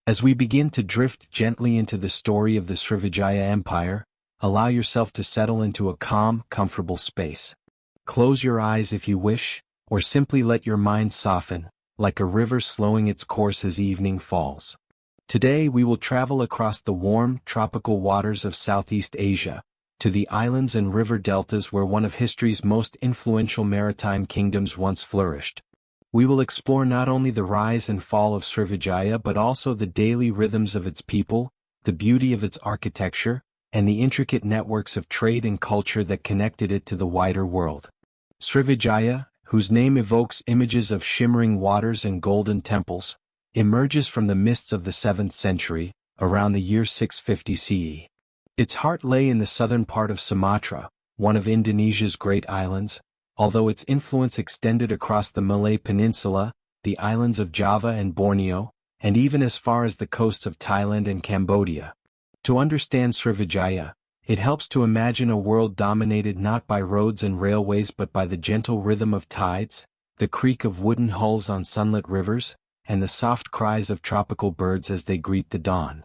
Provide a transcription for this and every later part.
As we begin to drift gently into the story of the Srivijaya Empire, allow yourself to settle into a calm, comfortable space. Close your eyes if you wish, or simply let your mind soften, like a river slowing its course as evening falls. Today we will travel across the warm, tropical waters of Southeast Asia, to the islands and river deltas where one of history's most influential maritime kingdoms once flourished. We will explore not only the rise and fall of Srivijaya but also the daily rhythms of its people, the beauty of its architecture, and the intricate networks of trade and culture that connected it to the wider world. Srivijaya, whose name evokes images of shimmering waters and golden temples, emerges from the mists of the 7th century, around the year 650 CE. Its heart lay in the southern part of Sumatra, one of Indonesia's great islands, although its influence extended across the Malay Peninsula, the islands of Java and Borneo, and even as far as the coasts of Thailand and Cambodia. To understand Srivijaya, it helps to imagine a world dominated not by roads and railways but by the gentle rhythm of tides, the creak of wooden hulls on sunlit rivers, and the soft cries of tropical birds as they greet the dawn.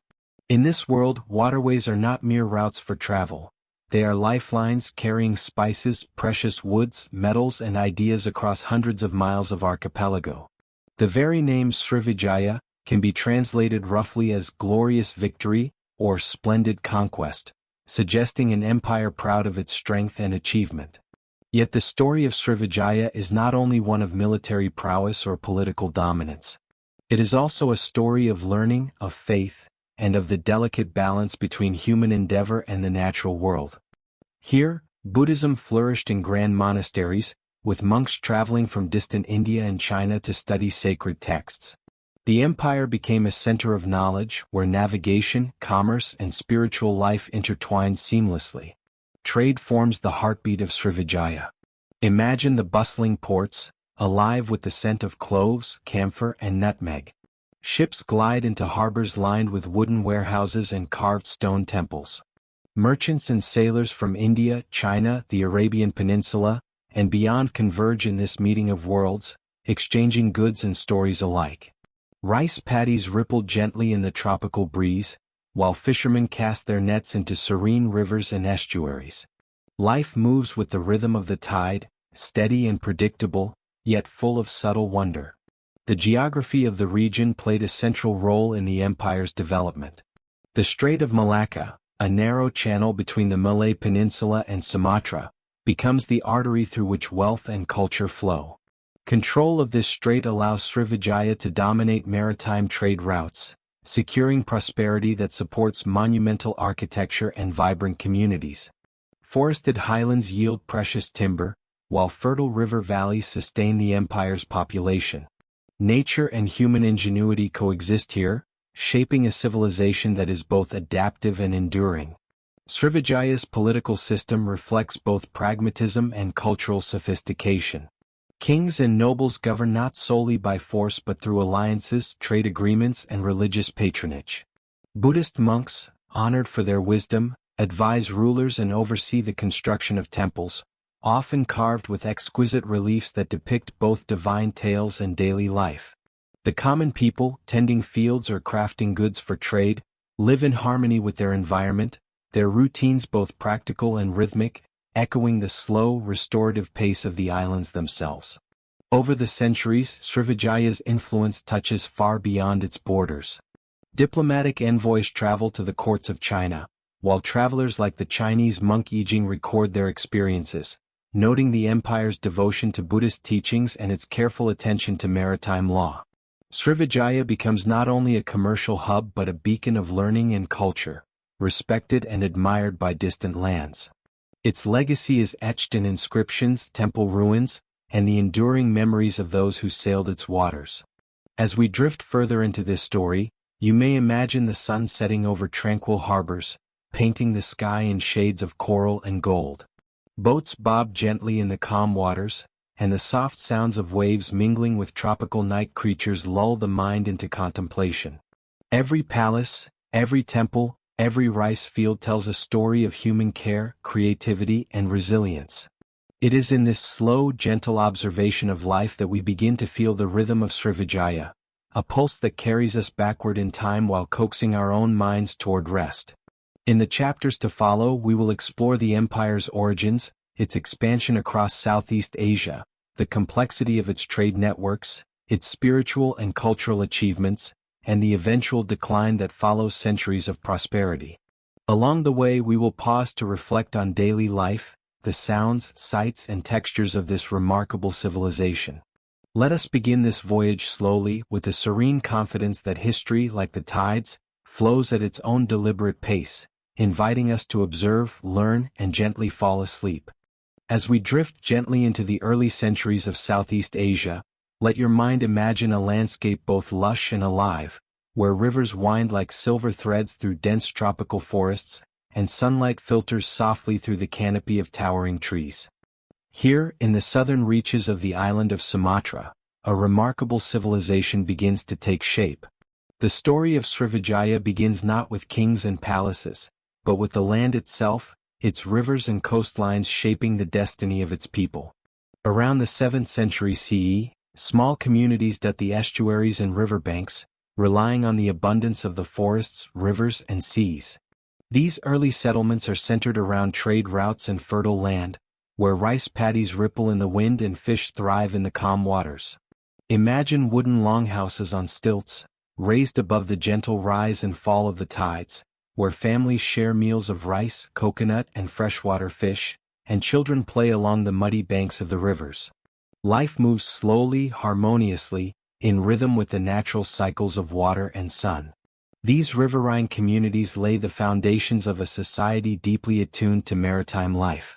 In this world, waterways are not mere routes for travel. They are lifelines carrying spices, precious woods, metals and ideas across hundreds of miles of archipelago. The very name Srivijaya can be translated roughly as glorious victory or splendid conquest, suggesting an empire proud of its strength and achievement. Yet the story of Srivijaya is not only one of military prowess or political dominance. It is also a story of learning, of faith, and of the delicate balance between human endeavor and the natural world. Here, Buddhism flourished in grand monasteries, with monks traveling from distant India and China to study sacred texts. The empire became a center of knowledge where navigation, commerce, and spiritual life intertwined seamlessly. Trade forms the heartbeat of Srivijaya. Imagine the bustling ports, alive with the scent of cloves, camphor, and nutmeg. Ships glide into harbors lined with wooden warehouses and carved stone temples. Merchants and sailors from India, China, the Arabian Peninsula, and beyond converge in this meeting of worlds, exchanging goods and stories alike. Rice paddies ripple gently in the tropical breeze, while fishermen cast their nets into serene rivers and estuaries. Life moves with the rhythm of the tide, steady and predictable, yet full of subtle wonder. The geography of the region played a central role in the empire's development. The Strait of Malacca, a narrow channel between the Malay Peninsula and Sumatra, becomes the artery through which wealth and culture flow. Control of this strait allows Srivijaya to dominate maritime trade routes, securing prosperity that supports monumental architecture and vibrant communities. Forested highlands yield precious timber, while fertile river valleys sustain the empire's population. Nature and human ingenuity coexist here, shaping a civilization that is both adaptive and enduring. Srivijaya's political system reflects both pragmatism and cultural sophistication. Kings and nobles govern not solely by force but through alliances, trade agreements, and religious patronage. Buddhist monks, honored for their wisdom, advise rulers and oversee the construction of temples, often carved with exquisite reliefs that depict both divine tales and daily life. The common people, tending fields or crafting goods for trade, live in harmony with their environment, their routines both practical and rhythmic, echoing the slow, restorative pace of the islands themselves. Over the centuries, Srivijaya's influence touches far beyond its borders. Diplomatic envoys travel to the courts of China, while travelers like the Chinese monk Yijing record their experiences, noting the empire's devotion to Buddhist teachings and its careful attention to maritime law. Srivijaya becomes not only a commercial hub but a beacon of learning and culture, respected and admired by distant lands. Its legacy is etched in inscriptions, temple ruins, and the enduring memories of those who sailed its waters. As we drift further into this story, you may imagine the sun setting over tranquil harbors, painting the sky in shades of coral and gold. Boats bob gently in the calm waters, and the soft sounds of waves mingling with tropical night creatures lull the mind into contemplation. Every palace, every temple, every rice field tells a story of human care, creativity, and resilience. It is in this slow, gentle observation of life that we begin to feel the rhythm of Srivijaya, a pulse that carries us backward in time while coaxing our own minds toward rest. In the chapters to follow, we will explore the empire's origins, its expansion across Southeast Asia, the complexity of its trade networks, its spiritual and cultural achievements, and the eventual decline that follows centuries of prosperity. Along the way, we will pause to reflect on daily life, the sounds, sights, and textures of this remarkable civilization. Let us begin this voyage slowly, with the serene confidence that history, like the tides, flows at its own deliberate pace, inviting us to observe, learn, and gently fall asleep. As we drift gently into the early centuries of Southeast Asia, let your mind imagine a landscape both lush and alive, where rivers wind like silver threads through dense tropical forests, and sunlight filters softly through the canopy of towering trees. Here, in the southern reaches of the island of Sumatra, a remarkable civilization begins to take shape. The story of Srivijaya begins not with kings and palaces, but with the land itself, its rivers and coastlines shaping the destiny of its people. Around the 7th century CE, small communities dot the estuaries and riverbanks, relying on the abundance of the forests, rivers, and seas. These early settlements are centered around trade routes and fertile land, where rice paddies ripple in the wind and fish thrive in the calm waters. Imagine wooden longhouses on stilts, raised above the gentle rise and fall of the tides, where families share meals of rice, coconut, and freshwater fish, and children play along the muddy banks of the rivers. Life moves slowly, harmoniously, in rhythm with the natural cycles of water and sun. These riverine communities lay the foundations of a society deeply attuned to maritime life.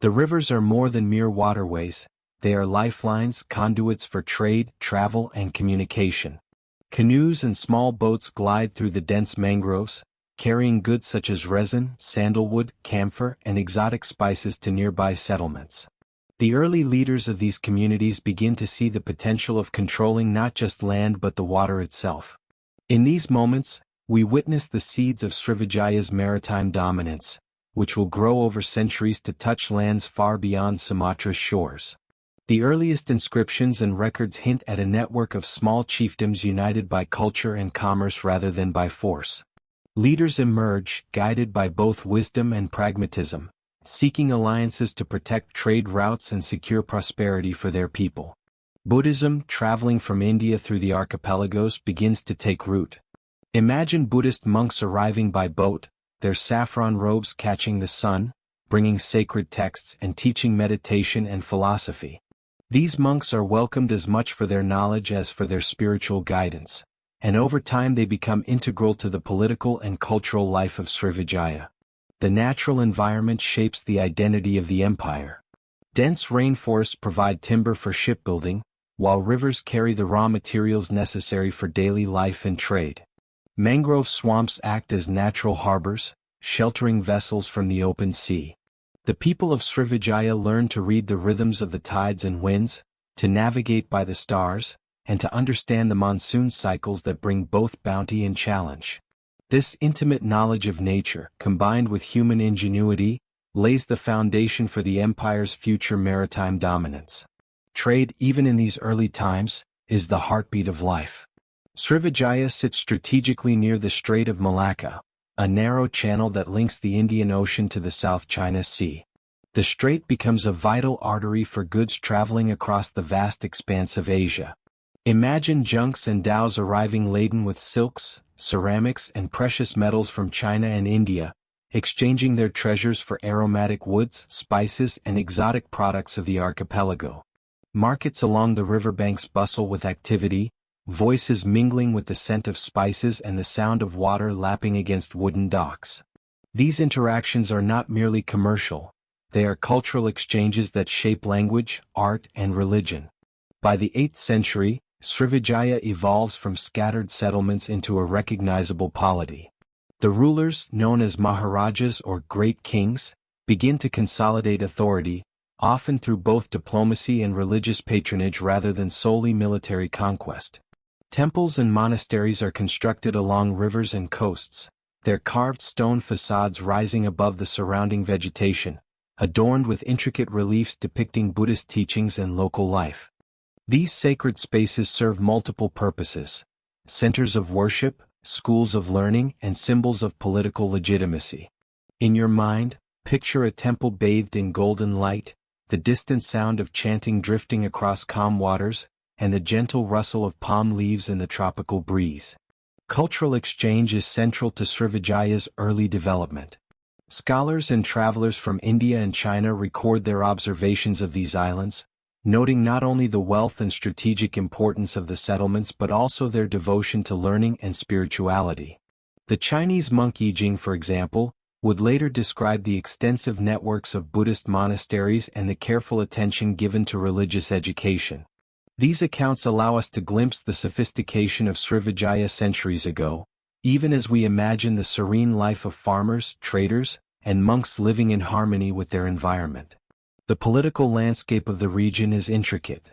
The rivers are more than mere waterways, they are lifelines, conduits for trade, travel, and communication. Canoes and small boats glide through the dense mangroves, carrying goods such as resin, sandalwood, camphor, and exotic spices to nearby settlements. The early leaders of these communities begin to see the potential of controlling not just land but the water itself. In these moments, we witness the seeds of Srivijaya's maritime dominance, which will grow over centuries to touch lands far beyond Sumatra's shores. The earliest inscriptions and records hint at a network of small chiefdoms united by culture and commerce rather than by force. Leaders emerge, guided by both wisdom and pragmatism, seeking alliances to protect trade routes and secure prosperity for their people. Buddhism, traveling from India through the archipelagos, begins to take root. Imagine Buddhist monks arriving by boat, their saffron robes catching the sun, bringing sacred texts and teaching meditation and philosophy. These monks are welcomed as much for their knowledge as for their spiritual guidance, and over time they become integral to the political and cultural life of Srivijaya. The natural environment shapes the identity of the empire. Dense rainforests provide timber for shipbuilding, while rivers carry the raw materials necessary for daily life and trade. Mangrove swamps act as natural harbors, sheltering vessels from the open sea. The people of Srivijaya learn to read the rhythms of the tides and winds, to navigate by the stars, and to understand the monsoon cycles that bring both bounty and challenge. This intimate knowledge of nature, combined with human ingenuity, lays the foundation for the empire's future maritime dominance. Trade, even in these early times, is the heartbeat of life. Srivijaya sits strategically near the Strait of Malacca, a narrow channel that links the Indian Ocean to the South China Sea. The strait becomes a vital artery for goods traveling across the vast expanse of Asia. Imagine junks and dhows arriving laden with silks, ceramics, and precious metals from China and India, exchanging their treasures for aromatic woods, spices, and exotic products of the archipelago. Markets along the riverbanks bustle with activity, voices mingling with the scent of spices and the sound of water lapping against wooden docks. These interactions are not merely commercial, they are cultural exchanges that shape language, art, and religion. By the 8th century, Srivijaya evolves from scattered settlements into a recognizable polity. The rulers, known as Maharajas or great kings, begin to consolidate authority, often through both diplomacy and religious patronage rather than solely military conquest. Temples and monasteries are constructed along rivers and coasts, their carved stone facades rising above the surrounding vegetation, adorned with intricate reliefs depicting Buddhist teachings and local life. These sacred spaces serve multiple purposes, centers of worship, schools of learning, and symbols of political legitimacy. In your mind, picture a temple bathed in golden light, the distant sound of chanting drifting across calm waters, and the gentle rustle of palm leaves in the tropical breeze. Cultural exchange is central to Srivijaya's early development. Scholars and travelers from India and China record their observations of these islands, noting not only the wealth and strategic importance of the settlements but also their devotion to learning and spirituality. The Chinese monk Yijing, for example, would later describe the extensive networks of Buddhist monasteries and the careful attention given to religious education. These accounts allow us to glimpse the sophistication of Srivijaya centuries ago, even as we imagine the serene life of farmers, traders, and monks living in harmony with their environment. The political landscape of the region is intricate.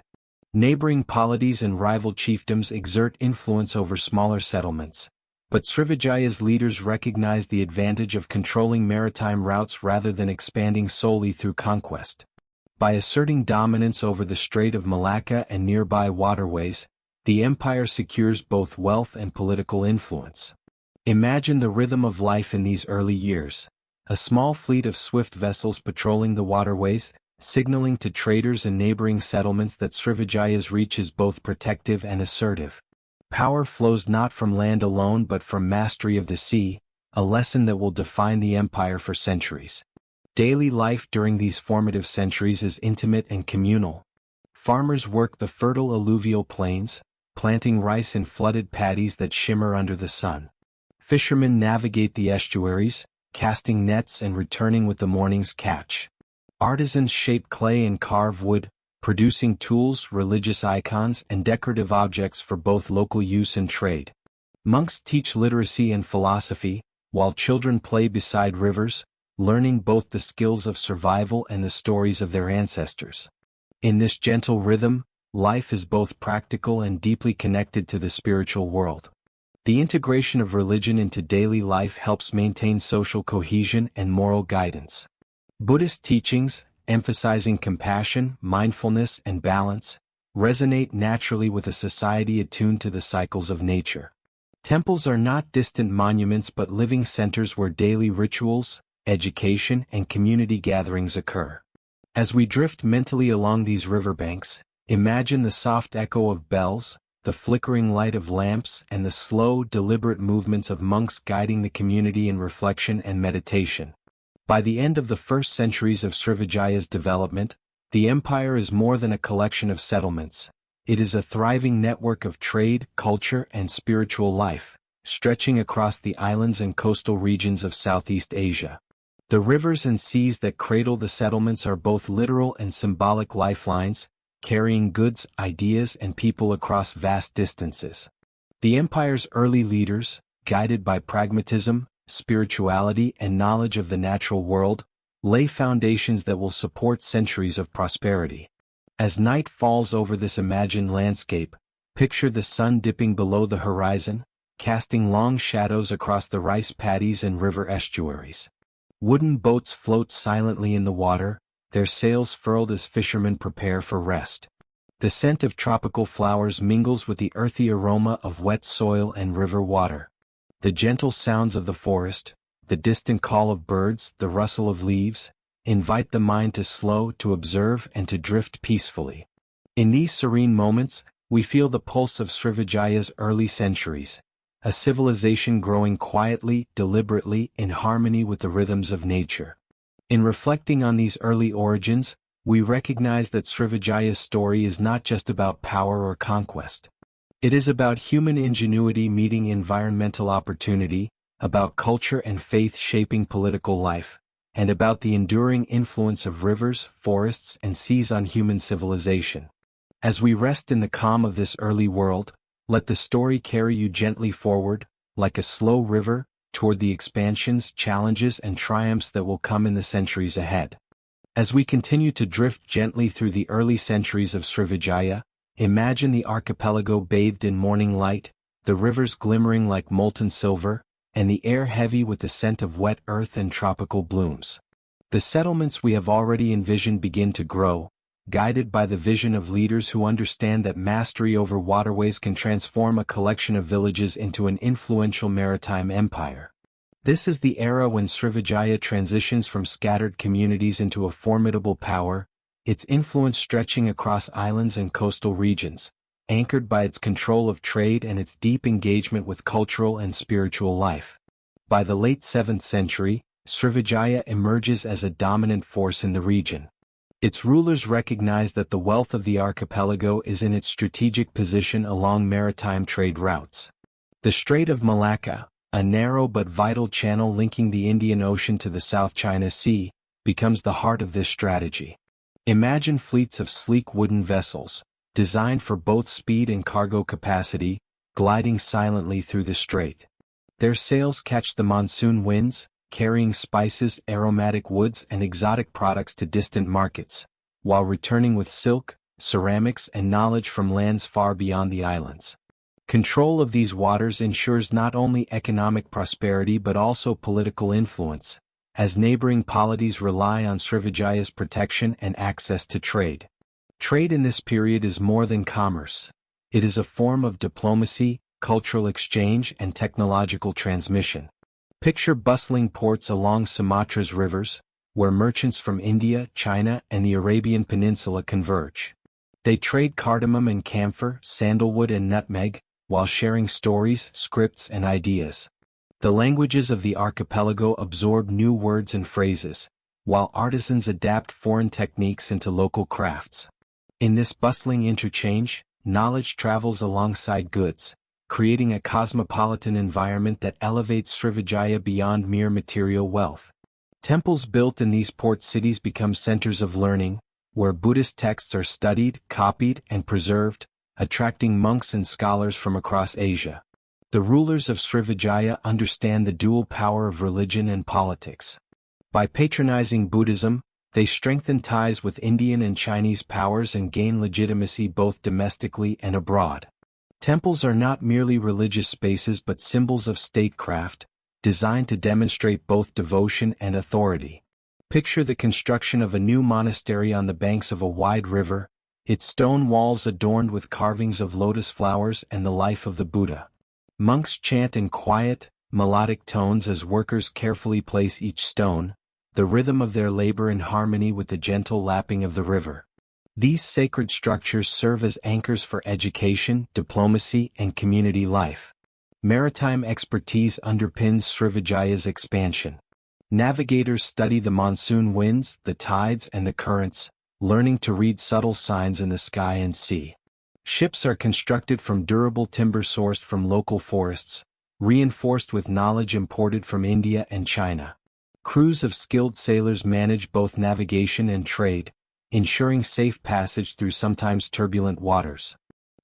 Neighboring polities and rival chiefdoms exert influence over smaller settlements, but Srivijaya's leaders recognize the advantage of controlling maritime routes rather than expanding solely through conquest. By asserting dominance over the Strait of Malacca and nearby waterways, the empire secures both wealth and political influence. Imagine the rhythm of life in these early years. A small fleet of swift vessels patrolling the waterways, signaling to traders and neighboring settlements that Srivijaya's reach is both protective and assertive. Power flows not from land alone but from mastery of the sea, a lesson that will define the empire for centuries. Daily life during these formative centuries is intimate and communal. Farmers work the fertile alluvial plains, planting rice in flooded paddies that shimmer under the sun. Fishermen navigate the estuaries, casting nets and returning with the morning's catch. Artisans shape clay and carve wood, producing tools, religious icons, and decorative objects for both local use and trade. Monks teach literacy and philosophy, while children play beside rivers, learning both the skills of survival and the stories of their ancestors. In this gentle rhythm, life is both practical and deeply connected to the spiritual world. The integration of religion into daily life helps maintain social cohesion and moral guidance. Buddhist teachings, emphasizing compassion, mindfulness, and balance, resonate naturally with a society attuned to the cycles of nature. Temples are not distant monuments but living centers where daily rituals, education, and community gatherings occur. As we drift mentally along these riverbanks, imagine the soft echo of bells, the flickering light of lamps, and the slow, deliberate movements of monks guiding the community in reflection and meditation. By the end of the first centuries of Srivijaya's development, the empire is more than a collection of settlements. It is a thriving network of trade, culture, and spiritual life, stretching across the islands and coastal regions of Southeast Asia. The rivers and seas that cradle the settlements are both literal and symbolic lifelines, carrying goods, ideas, and people across vast distances. The empire's early leaders, guided by pragmatism, spirituality, and knowledge of the natural world, lay foundations that will support centuries of prosperity. As night falls over this imagined landscape, picture the sun dipping below the horizon, casting long shadows across the rice paddies and river estuaries. Wooden boats float silently in the water, their sails furled as fishermen prepare for rest. The scent of tropical flowers mingles with the earthy aroma of wet soil and river water. The gentle sounds of the forest, the distant call of birds, the rustle of leaves, invite the mind to slow, to observe, and to drift peacefully. In these serene moments, we feel the pulse of Srivijaya's early centuries, a civilization growing quietly, deliberately, in harmony with the rhythms of nature. In reflecting on these early origins, we recognize that Srivijaya's story is not just about power or conquest. It is about human ingenuity meeting environmental opportunity, about culture and faith shaping political life, and about the enduring influence of rivers, forests, and seas on human civilization. As we rest in the calm of this early world, let the story carry you gently forward, like a slow river, toward the expansions, challenges, and triumphs that will come in the centuries ahead. As we continue to drift gently through the early centuries of Srivijaya, imagine the archipelago bathed in morning light, the rivers glimmering like molten silver, and the air heavy with the scent of wet earth and tropical blooms. The settlements we have already envisioned begin to grow, guided by the vision of leaders who understand that mastery over waterways can transform a collection of villages into an influential maritime empire. This is the era when Srivijaya transitions from scattered communities into a formidable power, its influence stretching across islands and coastal regions, anchored by its control of trade and its deep engagement with cultural and spiritual life. By the late 7th century, Srivijaya emerges as a dominant force in the region. Its rulers recognize that the wealth of the archipelago is in its strategic position along maritime trade routes. The Strait of Malacca, a narrow but vital channel linking the Indian Ocean to the South China Sea, becomes the heart of this strategy. Imagine fleets of sleek wooden vessels, designed for both speed and cargo capacity, gliding silently through the strait. Their sails catch the monsoon winds, carrying spices, aromatic woods, and exotic products to distant markets, while returning with silk, ceramics, and knowledge from lands far beyond the islands. Control of these waters ensures not only economic prosperity but also political influence, as neighboring polities rely on Srivijaya's protection and access to trade. Trade in this period is more than commerce. It is a form of diplomacy, cultural exchange, and technological transmission. Picture bustling ports along Sumatra's rivers, where merchants from India, China, and the Arabian Peninsula converge. They trade cardamom and camphor, sandalwood and nutmeg, while sharing stories, scripts, and ideas. The languages of the archipelago absorb new words and phrases, while artisans adapt foreign techniques into local crafts. In this bustling interchange, knowledge travels alongside goods, creating a cosmopolitan environment that elevates Srivijaya beyond mere material wealth. Temples built in these port cities become centers of learning, where Buddhist texts are studied, copied, and preserved, attracting monks and scholars from across Asia. The rulers of Srivijaya understand the dual power of religion and politics. By patronizing Buddhism, they strengthen ties with Indian and Chinese powers and gain legitimacy both domestically and abroad. Temples are not merely religious spaces but symbols of statecraft, designed to demonstrate both devotion and authority. Picture the construction of a new monastery on the banks of a wide river, its stone walls adorned with carvings of lotus flowers and the life of the Buddha. Monks chant in quiet, melodic tones as workers carefully place each stone, the rhythm of their labor in harmony with the gentle lapping of the river. These sacred structures serve as anchors for education, diplomacy, and community life. Maritime expertise underpins Srivijaya's expansion. Navigators study the monsoon winds, the tides, and the currents, learning to read subtle signs in the sky and sea. Ships are constructed from durable timber sourced from local forests, reinforced with knowledge imported from India and China. Crews of skilled sailors manage both navigation and trade, ensuring safe passage through sometimes turbulent waters.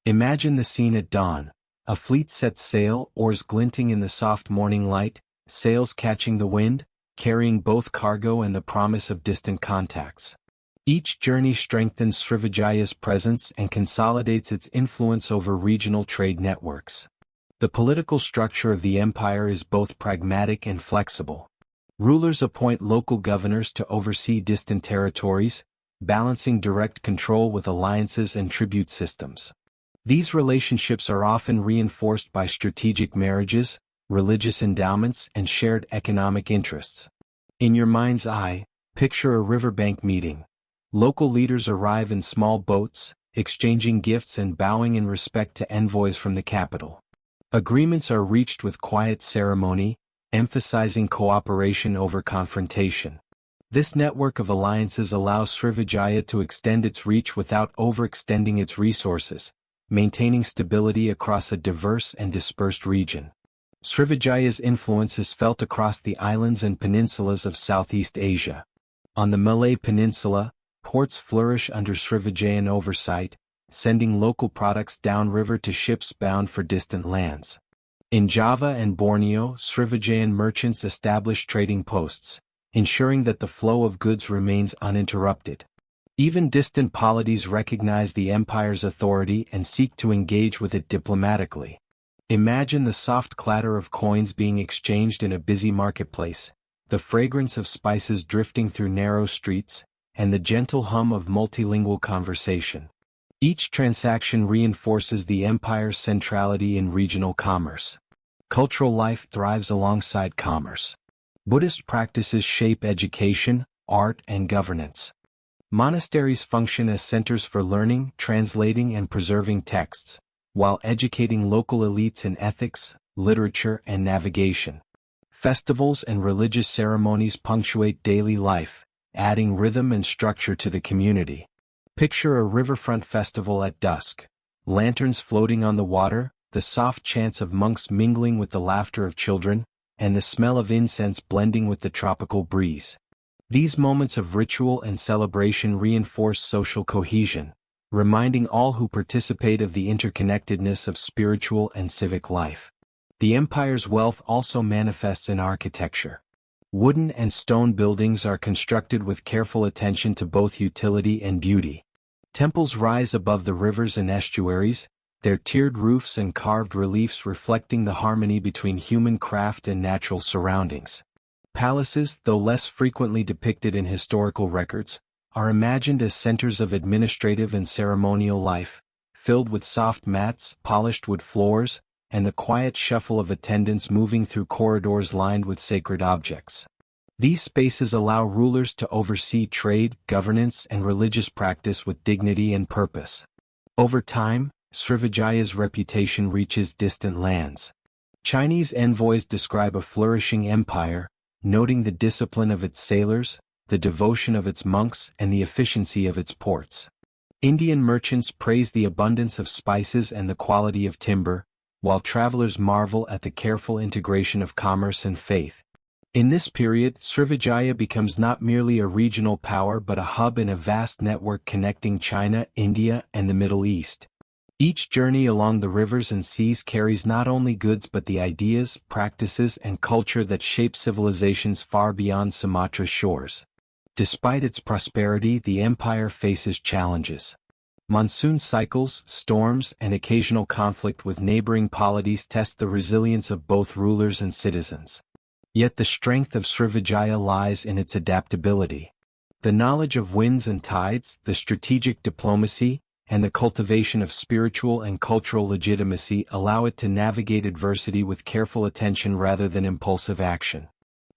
Imagine the scene at dawn. A fleet sets sail, oars glinting in the soft morning light, sails catching the wind, carrying both cargo and the promise of distant contacts. Each journey strengthens Srivijaya's presence and consolidates its influence over regional trade networks. The political structure of the empire is both pragmatic and flexible. Rulers appoint local governors to oversee distant territories, balancing direct control with alliances and tribute systems. These relationships are often reinforced by strategic marriages, religious endowments, and shared economic interests. In your mind's eye, picture a riverbank meeting. Local leaders arrive in small boats, exchanging gifts and bowing in respect to envoys from the capital. Agreements are reached with quiet ceremony, emphasizing cooperation over confrontation. This network of alliances allows Srivijaya to extend its reach without overextending its resources, maintaining stability across a diverse and dispersed region. Srivijaya's influence is felt across the islands and peninsulas of Southeast Asia. On the Malay Peninsula, ports flourish under Srivijayan oversight, sending local products downriver to ships bound for distant lands. In Java and Borneo, Srivijayan merchants establish trading posts, ensuring that the flow of goods remains uninterrupted. Even distant polities recognize the empire's authority and seek to engage with it diplomatically. Imagine the soft clatter of coins being exchanged in a busy marketplace, the fragrance of spices drifting through narrow streets, and the gentle hum of multilingual conversation. Each transaction reinforces the empire's centrality in regional commerce. Cultural life thrives alongside commerce. Buddhist practices shape education, art, and governance. Monasteries function as centers for learning, translating, and preserving texts, while educating local elites in ethics, literature, and navigation. Festivals and religious ceremonies punctuate daily life, adding rhythm and structure to the community. Picture a riverfront festival at dusk. Lanterns floating on the water, the soft chants of monks mingling with the laughter of children, and the smell of incense blending with the tropical breeze. These moments of ritual and celebration reinforce social cohesion, reminding all who participate of the interconnectedness of spiritual and civic life. The empire's wealth also manifests in architecture. Wooden and stone buildings are constructed with careful attention to both utility and beauty. Temples rise above the rivers and estuaries, their tiered roofs and carved reliefs reflecting the harmony between human craft and natural surroundings. Palaces, though less frequently depicted in historical records, are imagined as centers of administrative and ceremonial life, filled with soft mats, polished wood floors, and the quiet shuffle of attendants moving through corridors lined with sacred objects. These spaces allow rulers to oversee trade, governance, and religious practice with dignity and purpose. Over time, Srivijaya's reputation reaches distant lands. Chinese envoys describe a flourishing empire, noting the discipline of its sailors, the devotion of its monks, and the efficiency of its ports. Indian merchants praise the abundance of spices and the quality of timber, while travelers marvel at the careful integration of commerce and faith. In this period, Srivijaya becomes not merely a regional power but a hub in a vast network connecting China, India, and the Middle East. Each journey along the rivers and seas carries not only goods but the ideas, practices, and culture that shape civilizations far beyond Sumatra's shores. Despite its prosperity, the empire faces challenges. Monsoon cycles, storms, and occasional conflict with neighboring polities test the resilience of both rulers and citizens. Yet the strength of Srivijaya lies in its adaptability. The knowledge of winds and tides, the strategic diplomacy, and the cultivation of spiritual and cultural legitimacy allow it to navigate adversity with careful attention rather than impulsive action.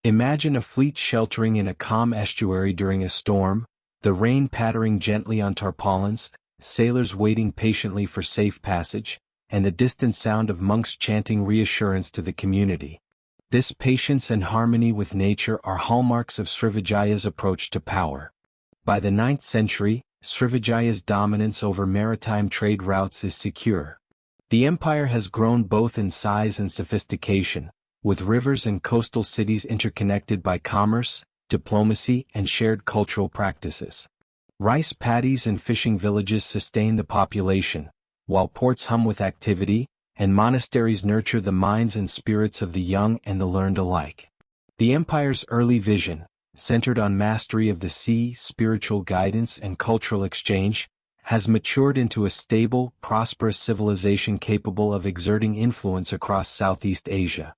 Imagine a fleet sheltering in a calm estuary during a storm, the rain pattering gently on tarpaulins, sailors waiting patiently for safe passage, and the distant sound of monks chanting reassurance to the community. This patience and harmony with nature are hallmarks of Srivijaya's approach to power. By the 9th century, Srivijaya's dominance over maritime trade routes is secure. The empire has grown both in size and sophistication, with rivers and coastal cities interconnected by commerce, diplomacy, and shared cultural practices. Rice paddies and fishing villages sustain the population, while ports hum with activity, and monasteries nurture the minds and spirits of the young and the learned alike. The empire's early vision, centered on mastery of the sea, spiritual guidance, and cultural exchange, has matured into a stable, prosperous civilization capable of exerting influence across Southeast Asia.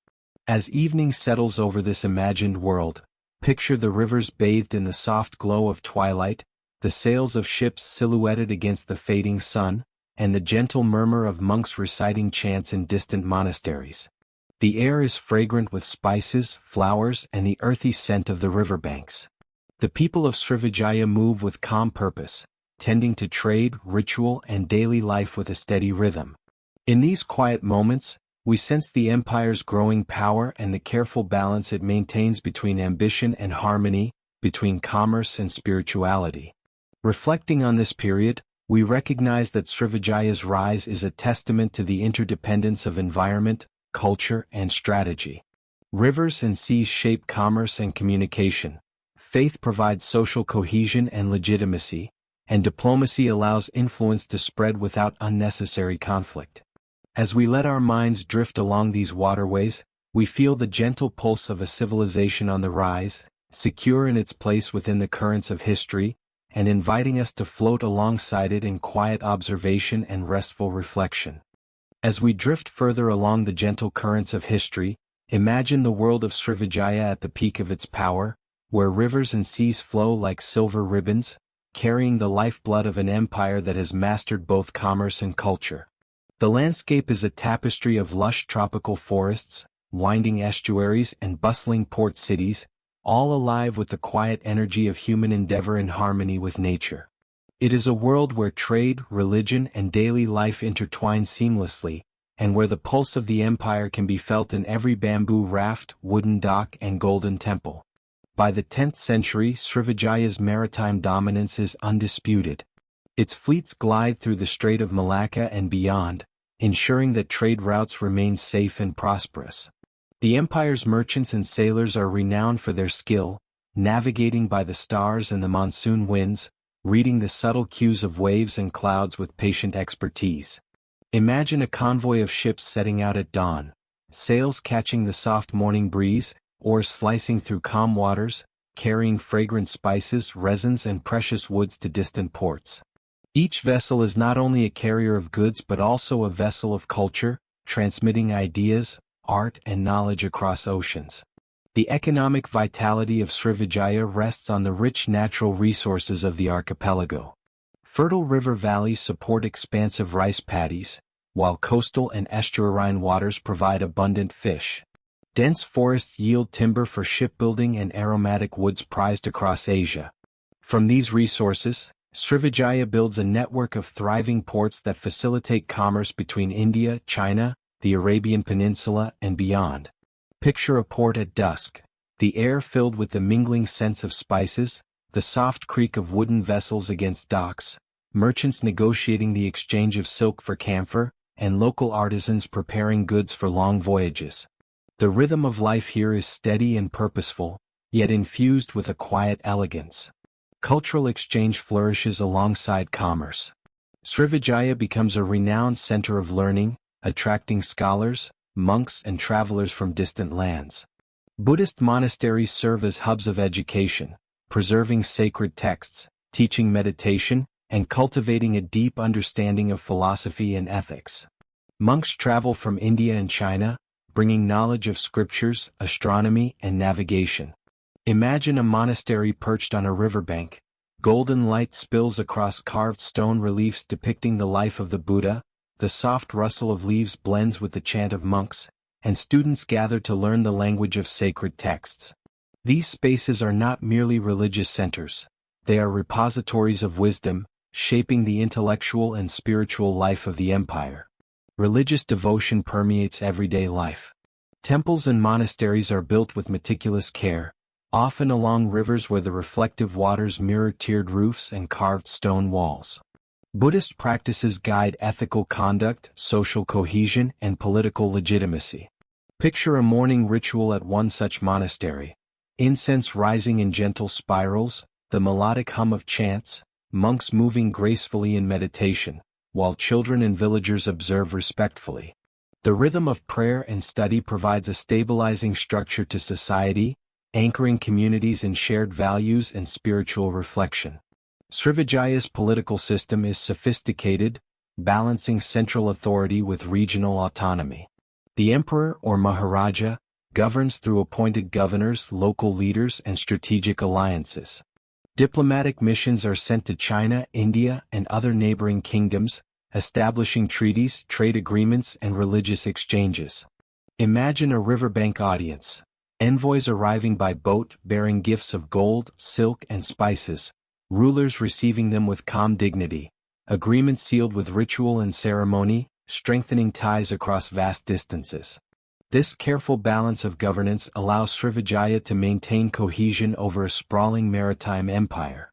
As evening settles over this imagined world, picture the rivers bathed in the soft glow of twilight, the sails of ships silhouetted against the fading sun, and the gentle murmur of monks reciting chants in distant monasteries. The air is fragrant with spices, flowers, and the earthy scent of the riverbanks. The people of Srivijaya move with calm purpose, tending to trade, ritual, and daily life with a steady rhythm. In these quiet moments, we sense the empire's growing power and the careful balance it maintains between ambition and harmony, between commerce and spirituality. Reflecting on this period, we recognize that Srivijaya's rise is a testament to the interdependence of environment, culture, and strategy. Rivers and seas shape commerce and communication, faith provides social cohesion and legitimacy, and diplomacy allows influence to spread without unnecessary conflict. As we let our minds drift along these waterways, we feel the gentle pulse of a civilization on the rise, secure in its place within the currents of history, and inviting us to float alongside it in quiet observation and restful reflection. As we drift further along the gentle currents of history, imagine the world of Srivijaya at the peak of its power, where rivers and seas flow like silver ribbons, carrying the lifeblood of an empire that has mastered both commerce and culture. The landscape is a tapestry of lush tropical forests, winding estuaries and bustling port cities, all alive with the quiet energy of human endeavor in harmony with nature. It is a world where trade, religion, and daily life intertwine seamlessly, and where the pulse of the empire can be felt in every bamboo raft, wooden dock, and golden temple. By the 10th century, Srivijaya's maritime dominance is undisputed. Its fleets glide through the Strait of Malacca and beyond, ensuring that trade routes remain safe and prosperous. The empire's merchants and sailors are renowned for their skill, navigating by the stars and the monsoon winds, reading the subtle cues of waves and clouds with patient expertise. Imagine a convoy of ships setting out at dawn, sails catching the soft morning breeze, oars slicing through calm waters, carrying fragrant spices, resins, and precious woods to distant ports. Each vessel is not only a carrier of goods but also a vessel of culture, transmitting ideas, art, and knowledge across oceans. The economic vitality of Srivijaya rests on the rich natural resources of the archipelago. Fertile river valleys support expansive rice paddies, while coastal and estuarine waters provide abundant fish. Dense forests yield timber for shipbuilding and aromatic woods prized across Asia. From these resources, Srivijaya builds a network of thriving ports that facilitate commerce between India, China, the Arabian Peninsula, and beyond. Picture a port at dusk, the air filled with the mingling scents of spices, the soft creak of wooden vessels against docks, merchants negotiating the exchange of silk for camphor, and local artisans preparing goods for long voyages. The rhythm of life here is steady and purposeful, yet infused with a quiet elegance. Cultural exchange flourishes alongside commerce. Srivijaya becomes a renowned center of learning, attracting scholars, monks, and travelers from distant lands. Buddhist monasteries serve as hubs of education, preserving sacred texts, teaching meditation, and cultivating a deep understanding of philosophy and ethics. Monks travel from India and China, bringing knowledge of scriptures, astronomy, and navigation. Imagine a monastery perched on a riverbank. Golden light spills across carved stone reliefs depicting the life of the Buddha, the soft rustle of leaves blends with the chant of monks, and students gather to learn the language of sacred texts. These spaces are not merely religious centers. They are repositories of wisdom, shaping the intellectual and spiritual life of the empire. Religious devotion permeates everyday life. Temples and monasteries are built with meticulous care, often along rivers where the reflective waters mirror tiered roofs and carved stone walls. Buddhist practices guide ethical conduct, social cohesion, and political legitimacy. Picture a morning ritual at one such monastery. Incense rising in gentle spirals, the melodic hum of chants, monks moving gracefully in meditation, while children and villagers observe respectfully. The rhythm of prayer and study provides a stabilizing structure to society, anchoring communities in shared values and spiritual reflection. Srivijaya's political system is sophisticated, balancing central authority with regional autonomy. The emperor or Maharaja governs through appointed governors, local leaders, and strategic alliances. Diplomatic missions are sent to China, India, and other neighboring kingdoms, establishing treaties, trade agreements, and religious exchanges. Imagine a riverbank audience. Envoys arriving by boat bearing gifts of gold, silk, and spices, rulers receiving them with calm dignity, agreements sealed with ritual and ceremony, strengthening ties across vast distances. This careful balance of governance allows Srivijaya to maintain cohesion over a sprawling maritime empire.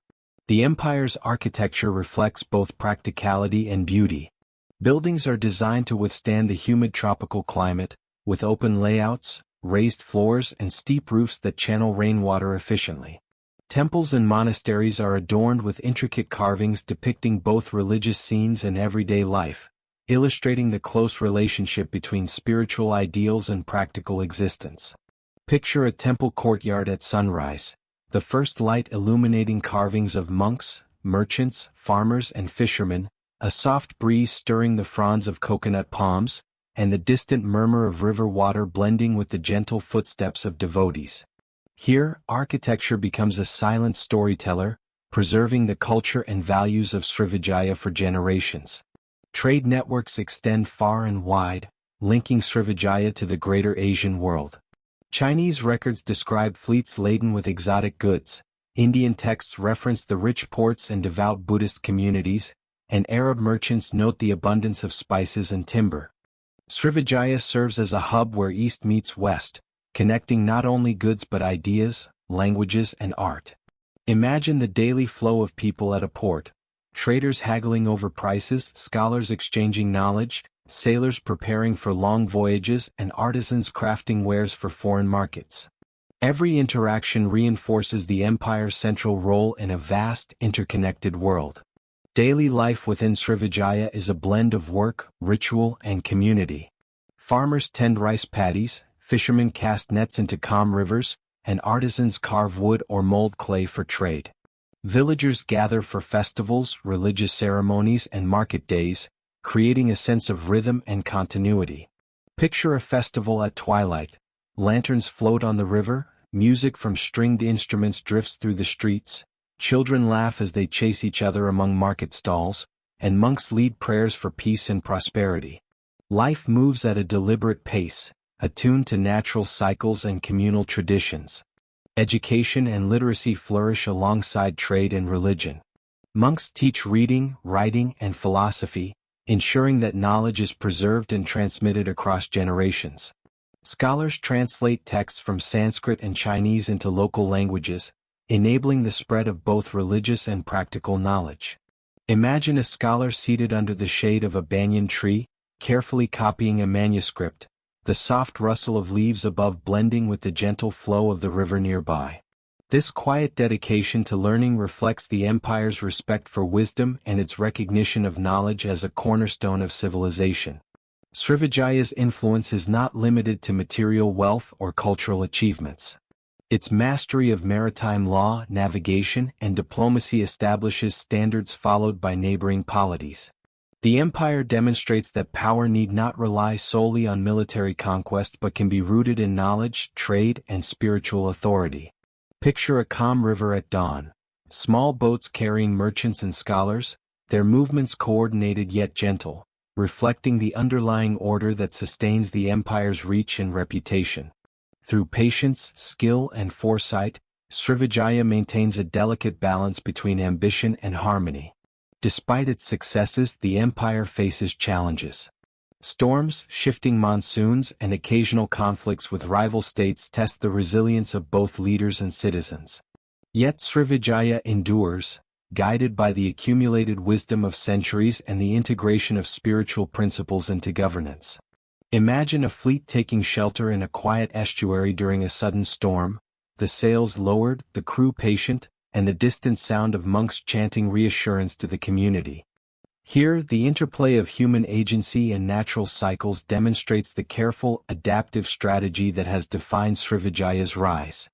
The empire's architecture reflects both practicality and beauty. Buildings are designed to withstand the humid tropical climate, with open layouts, raised floors, and steep roofs that channel rainwater efficiently. Temples and monasteries are adorned with intricate carvings depicting both religious scenes and everyday life, illustrating the close relationship between spiritual ideals and practical existence. Picture a temple courtyard at sunrise, the first light illuminating carvings of monks, merchants, farmers, and fishermen, a soft breeze stirring the fronds of coconut palms, and the distant murmur of river water blending with the gentle footsteps of devotees. Here, architecture becomes a silent storyteller, preserving the culture and values of Srivijaya for generations. Trade networks extend far and wide, linking Srivijaya to the greater Asian world. Chinese records describe fleets laden with exotic goods, Indian texts reference the rich ports and devout Buddhist communities, and Arab merchants note the abundance of spices and timber. Srivijaya serves as a hub where East meets West, connecting not only goods but ideas, languages, and art. Imagine the daily flow of people at a port: traders haggling over prices, scholars exchanging knowledge, sailors preparing for long voyages, and artisans crafting wares for foreign markets. Every interaction reinforces the empire's central role in a vast, interconnected world. Daily life within Srivijaya is a blend of work, ritual, and community. Farmers tend rice paddies, fishermen cast nets into calm rivers, and artisans carve wood or mold clay for trade. Villagers gather for festivals, religious ceremonies, and market days, creating a sense of rhythm and continuity. Picture a festival at twilight. Lanterns float on the river, music from stringed instruments drifts through the streets, children laugh as they chase each other among market stalls, and monks lead prayers for peace and prosperity. Life moves at a deliberate pace, attuned to natural cycles and communal traditions. Education and literacy flourish alongside trade and religion. Monks teach reading, writing, and philosophy, ensuring that knowledge is preserved and transmitted across generations. Scholars translate texts from Sanskrit and Chinese into local languages, enabling the spread of both religious and practical knowledge. Imagine a scholar seated under the shade of a banyan tree, carefully copying a manuscript, the soft rustle of leaves above blending with the gentle flow of the river nearby. This quiet dedication to learning reflects the empire's respect for wisdom and its recognition of knowledge as a cornerstone of civilization. Srivijaya's influence is not limited to material wealth or cultural achievements. Its mastery of maritime law, navigation, and diplomacy establishes standards followed by neighboring polities. The empire demonstrates that power need not rely solely on military conquest but can be rooted in knowledge, trade, and spiritual authority. Picture a calm river at dawn. Small boats carrying merchants and scholars, their movements coordinated yet gentle, reflecting the underlying order that sustains the empire's reach and reputation. Through patience, skill, and foresight, Srivijaya maintains a delicate balance between ambition and harmony. Despite its successes, the empire faces challenges. Storms, shifting monsoons, and occasional conflicts with rival states test the resilience of both leaders and citizens. Yet Srivijaya endures, guided by the accumulated wisdom of centuries and the integration of spiritual principles into governance. Imagine a fleet taking shelter in a quiet estuary during a sudden storm, the sails lowered, the crew patient, and the distant sound of monks chanting reassurance to the community. Here, the interplay of human agency and natural cycles demonstrates the careful, adaptive strategy that has defined Srivijaya's rise.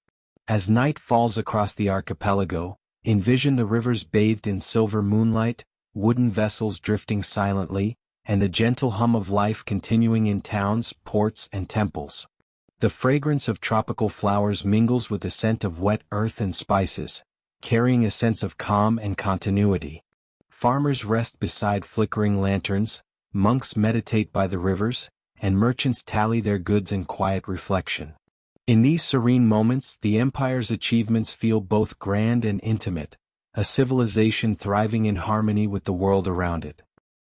As night falls across the archipelago, envision the rivers bathed in silver moonlight, wooden vessels drifting silently, and the gentle hum of life continuing in towns, ports, and temples. The fragrance of tropical flowers mingles with the scent of wet earth and spices, carrying a sense of calm and continuity. Farmers rest beside flickering lanterns, monks meditate by the rivers, and merchants tally their goods in quiet reflection. In these serene moments, the empire's achievements feel both grand and intimate, a civilization thriving in harmony with the world around it.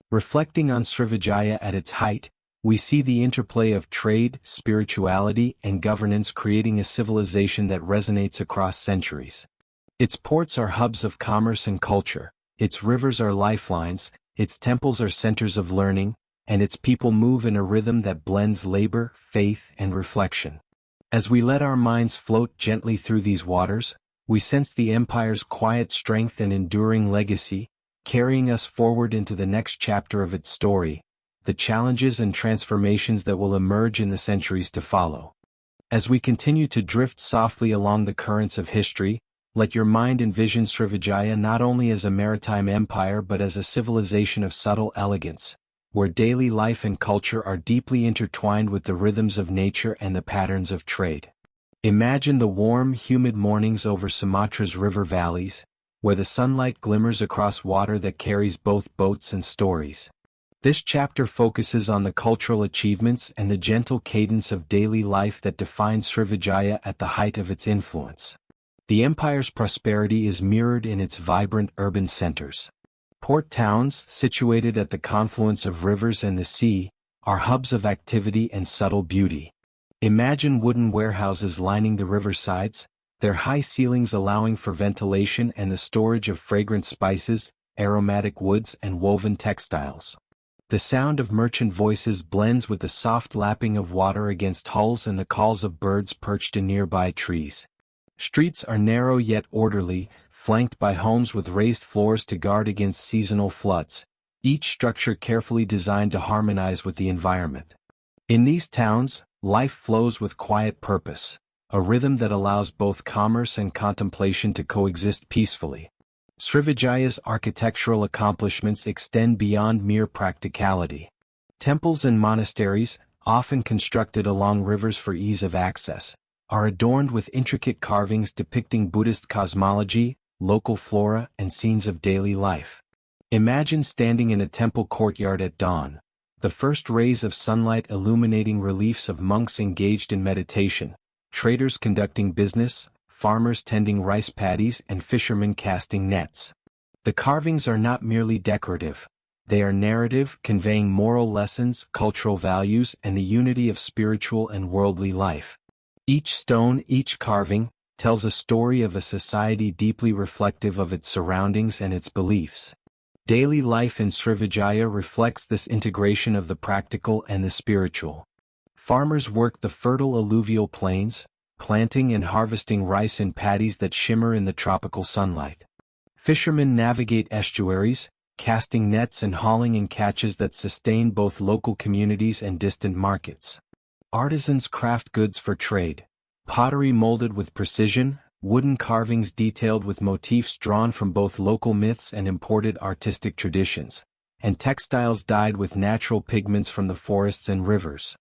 Reflecting on Srivijaya at its height, we see the interplay of trade, spirituality, and governance creating a civilization that resonates across centuries. Its ports are hubs of commerce and culture, its rivers are lifelines, its temples are centers of learning, and its people move in a rhythm that blends labor, faith, and reflection. As we let our minds float gently through these waters, we sense the empire's quiet strength and enduring legacy, carrying us forward into the next chapter of its story, the challenges and transformations that will emerge in the centuries to follow. As we continue to drift softly along the currents of history, let your mind envision Srivijaya not only as a maritime empire but as a civilization of subtle elegance, where daily life and culture are deeply intertwined with the rhythms of nature and the patterns of trade. Imagine the warm, humid mornings over Sumatra's river valleys, where the sunlight glimmers across water that carries both boats and stories. This chapter focuses on the cultural achievements and the gentle cadence of daily life that defined Srivijaya at the height of its influence. The empire's prosperity is mirrored in its vibrant urban centers. Port towns, situated at the confluence of rivers and the sea, are hubs of activity and subtle beauty. Imagine wooden warehouses lining the riversides, their high ceilings allowing for ventilation and the storage of fragrant spices, aromatic woods and woven textiles. The sound of merchant voices blends with the soft lapping of water against hulls and the calls of birds perched in nearby trees. Streets are narrow yet orderly, flanked by homes with raised floors to guard against seasonal floods, each structure carefully designed to harmonize with the environment. In these towns, life flows with quiet purpose, a rhythm that allows both commerce and contemplation to coexist peacefully. Srivijaya's architectural accomplishments extend beyond mere practicality. Temples and monasteries, often constructed along rivers for ease of access, are adorned with intricate carvings depicting Buddhist cosmology, local flora, and scenes of daily life. Imagine standing in a temple courtyard at dawn, the first rays of sunlight illuminating reliefs of monks engaged in meditation, traders conducting business, farmers tending rice paddies, and fishermen casting nets. The carvings are not merely decorative. They are narrative, conveying moral lessons, cultural values, and the unity of spiritual and worldly life. Each stone, each carving, tells a story of a society deeply reflective of its surroundings and its beliefs. Daily life in Srivijaya reflects this integration of the practical and the spiritual. Farmers work the fertile alluvial plains, planting and harvesting rice in paddies that shimmer in the tropical sunlight. Fishermen navigate estuaries, casting nets and hauling in catches that sustain both local communities and distant markets. Artisans craft goods for trade, pottery molded with precision, wooden carvings detailed with motifs drawn from both local myths and imported artistic traditions, and textiles dyed with natural pigments from the forests and rivers.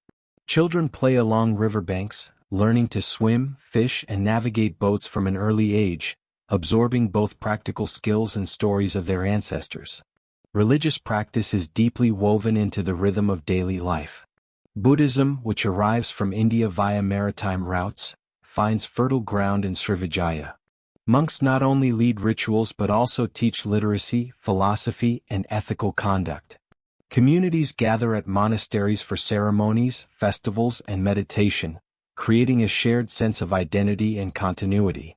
Children play along riverbanks, learning to swim, fish, and navigate boats from an early age, absorbing both practical skills and stories of their ancestors. Religious practice is deeply woven into the rhythm of daily life. Buddhism, which arrives from India via maritime routes, finds fertile ground in Srivijaya. Monks not only lead rituals but also teach literacy, philosophy, and ethical conduct. Communities gather at monasteries for ceremonies, festivals, and meditation, creating a shared sense of identity and continuity.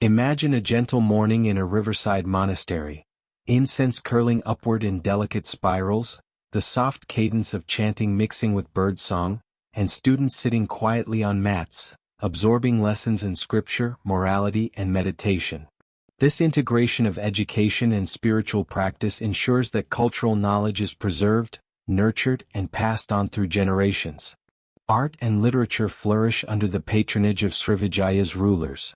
Imagine a gentle morning in a riverside monastery, incense curling upward in delicate spirals, the soft cadence of chanting mixing with birdsong, and students sitting quietly on mats, absorbing lessons in scripture, morality, and meditation. This integration of education and spiritual practice ensures that cultural knowledge is preserved, nurtured, and passed on through generations. Art and literature flourish under the patronage of Srivijaya's rulers.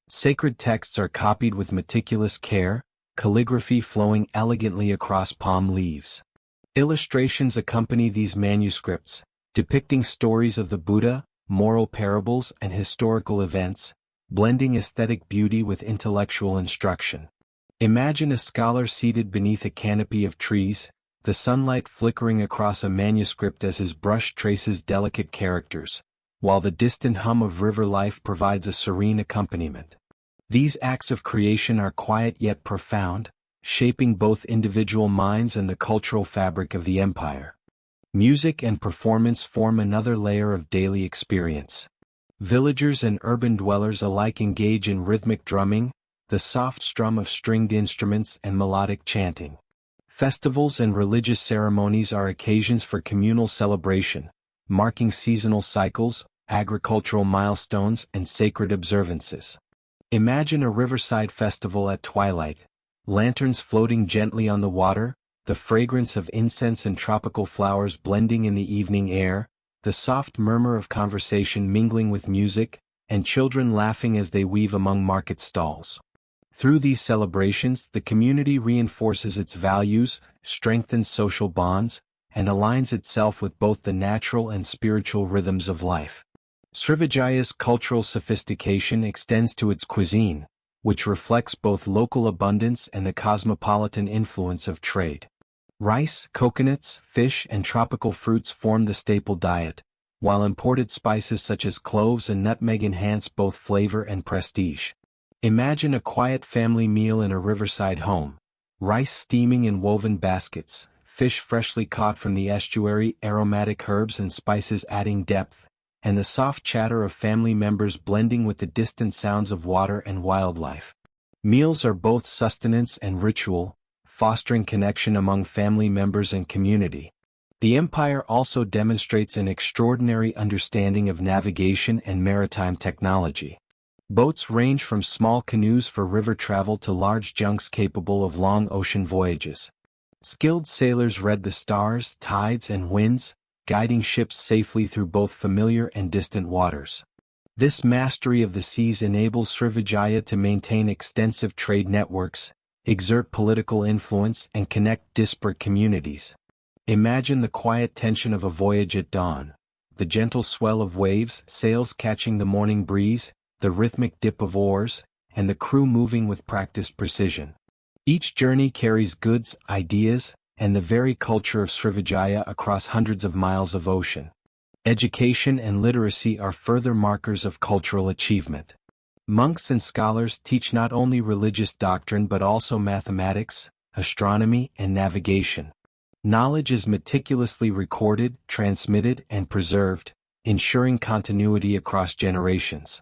Sacred texts are copied with meticulous care, calligraphy flowing elegantly across palm leaves. Illustrations accompany these manuscripts, depicting stories of the Buddha, moral parables, and historical events, blending aesthetic beauty with intellectual instruction. Imagine a scholar seated beneath a canopy of trees, the sunlight flickering across a manuscript as his brush traces delicate characters, while the distant hum of river life provides a serene accompaniment. These acts of creation are quiet yet profound, shaping both individual minds and the cultural fabric of the empire. Music and performance form another layer of daily experience. Villagers and urban dwellers alike engage in rhythmic drumming, the soft strum of stringed instruments and melodic chanting. Festivals and religious ceremonies are occasions for communal celebration, marking seasonal cycles, agricultural milestones, and sacred observances. Imagine a riverside festival at twilight, lanterns floating gently on the water, the fragrance of incense and tropical flowers blending in the evening air, the soft murmur of conversation mingling with music, and children laughing as they weave among market stalls. Through these celebrations, the community reinforces its values, strengthens social bonds, and aligns itself with both the natural and spiritual rhythms of life. Srivijaya's cultural sophistication extends to its cuisine, which reflects both local abundance and the cosmopolitan influence of trade. Rice, coconuts, fish, and tropical fruits form the staple diet, while imported spices such as cloves and nutmeg enhance both flavor and prestige. Imagine a quiet family meal in a riverside home: rice steaming in woven baskets, fish freshly caught from the estuary, aromatic herbs and spices adding depth, and the soft chatter of family members blending with the distant sounds of water and wildlife. Meals are both sustenance and ritual, fostering connection among family members and community. The empire also demonstrates an extraordinary understanding of navigation and maritime technology. Boats range from small canoes for river travel to large junks capable of long ocean voyages. Skilled sailors read the stars, tides, and winds, guiding ships safely through both familiar and distant waters. This mastery of the seas enables Srivijaya to maintain extensive trade networks, exert political influence, and connect disparate communities. Imagine the quiet tension of a voyage at dawn: the gentle swell of waves, sails catching the morning breeze, the rhythmic dip of oars, and the crew moving with practiced precision. Each journey carries goods, ideas, and the very culture of Srivijaya across hundreds of miles of ocean. Education and literacy are further markers of cultural achievement. Monks and scholars teach not only religious doctrine but also mathematics, astronomy, and navigation. Knowledge is meticulously recorded, transmitted, and preserved, ensuring continuity across generations.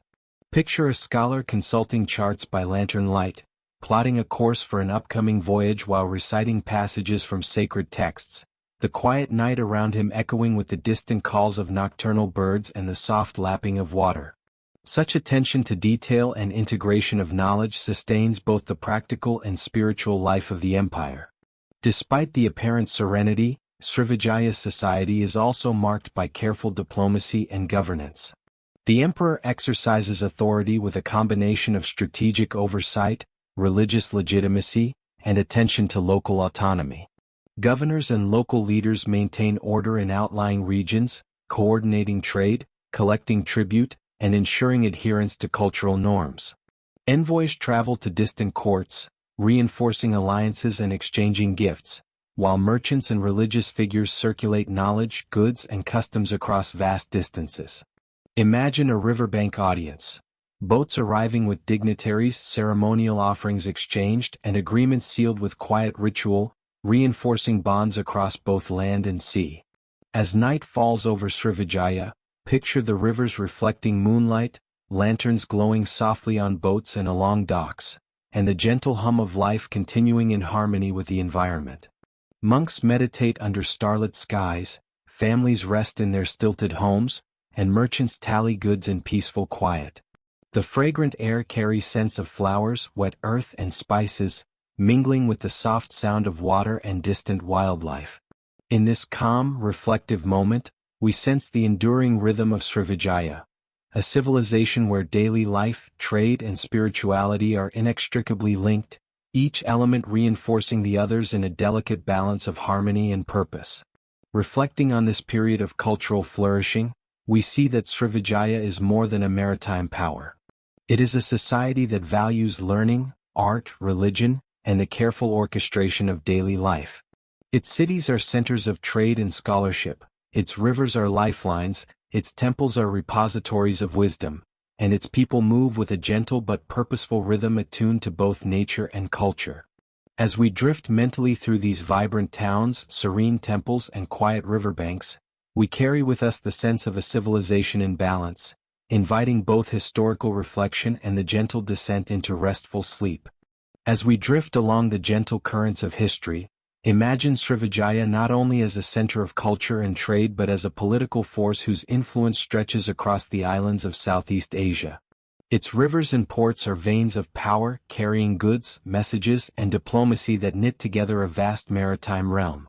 Picture a scholar consulting charts by lantern light, plotting a course for an upcoming voyage while reciting passages from sacred texts, the quiet night around him echoing with the distant calls of nocturnal birds and the soft lapping of water. Such attention to detail and integration of knowledge sustains both the practical and spiritual life of the empire. Despite the apparent serenity, Srivijaya's society is also marked by careful diplomacy and governance. The emperor exercises authority with a combination of strategic oversight, religious legitimacy, and attention to local autonomy. Governors and local leaders maintain order in outlying regions, coordinating trade, collecting tribute, and ensuring adherence to cultural norms. Envoys travel to distant courts, reinforcing alliances and exchanging gifts, while merchants and religious figures circulate knowledge, goods, and customs across vast distances. Imagine a riverbank audience: boats arriving with dignitaries, ceremonial offerings exchanged, and agreements sealed with quiet ritual, reinforcing bonds across both land and sea. As night falls over Srivijaya, picture the rivers reflecting moonlight, lanterns glowing softly on boats and along docks, and the gentle hum of life continuing in harmony with the environment. Monks meditate under starlit skies, families rest in their stilted homes, and merchants tally goods in peaceful quiet. The fragrant air carries scents of flowers, wet earth, and spices, mingling with the soft sound of water and distant wildlife. In this calm, reflective moment, we sense the enduring rhythm of Srivijaya, a civilization where daily life, trade, and spirituality are inextricably linked, each element reinforcing the others in a delicate balance of harmony and purpose. Reflecting on this period of cultural flourishing, we see that Srivijaya is more than a maritime power. It is a society that values learning, art, religion, and the careful orchestration of daily life. Its cities are centers of trade and scholarship, its rivers are lifelines, its temples are repositories of wisdom, and its people move with a gentle but purposeful rhythm attuned to both nature and culture. As we drift mentally through these vibrant towns, serene temples, and quiet riverbanks, we carry with us the sense of a civilization in balance, inviting both historical reflection and the gentle descent into restful sleep. As we drift along the gentle currents of history, imagine Srivijaya not only as a center of culture and trade but as a political force whose influence stretches across the islands of Southeast Asia. Its rivers and ports are veins of power, carrying goods, messages, and diplomacy that knit together a vast maritime realm.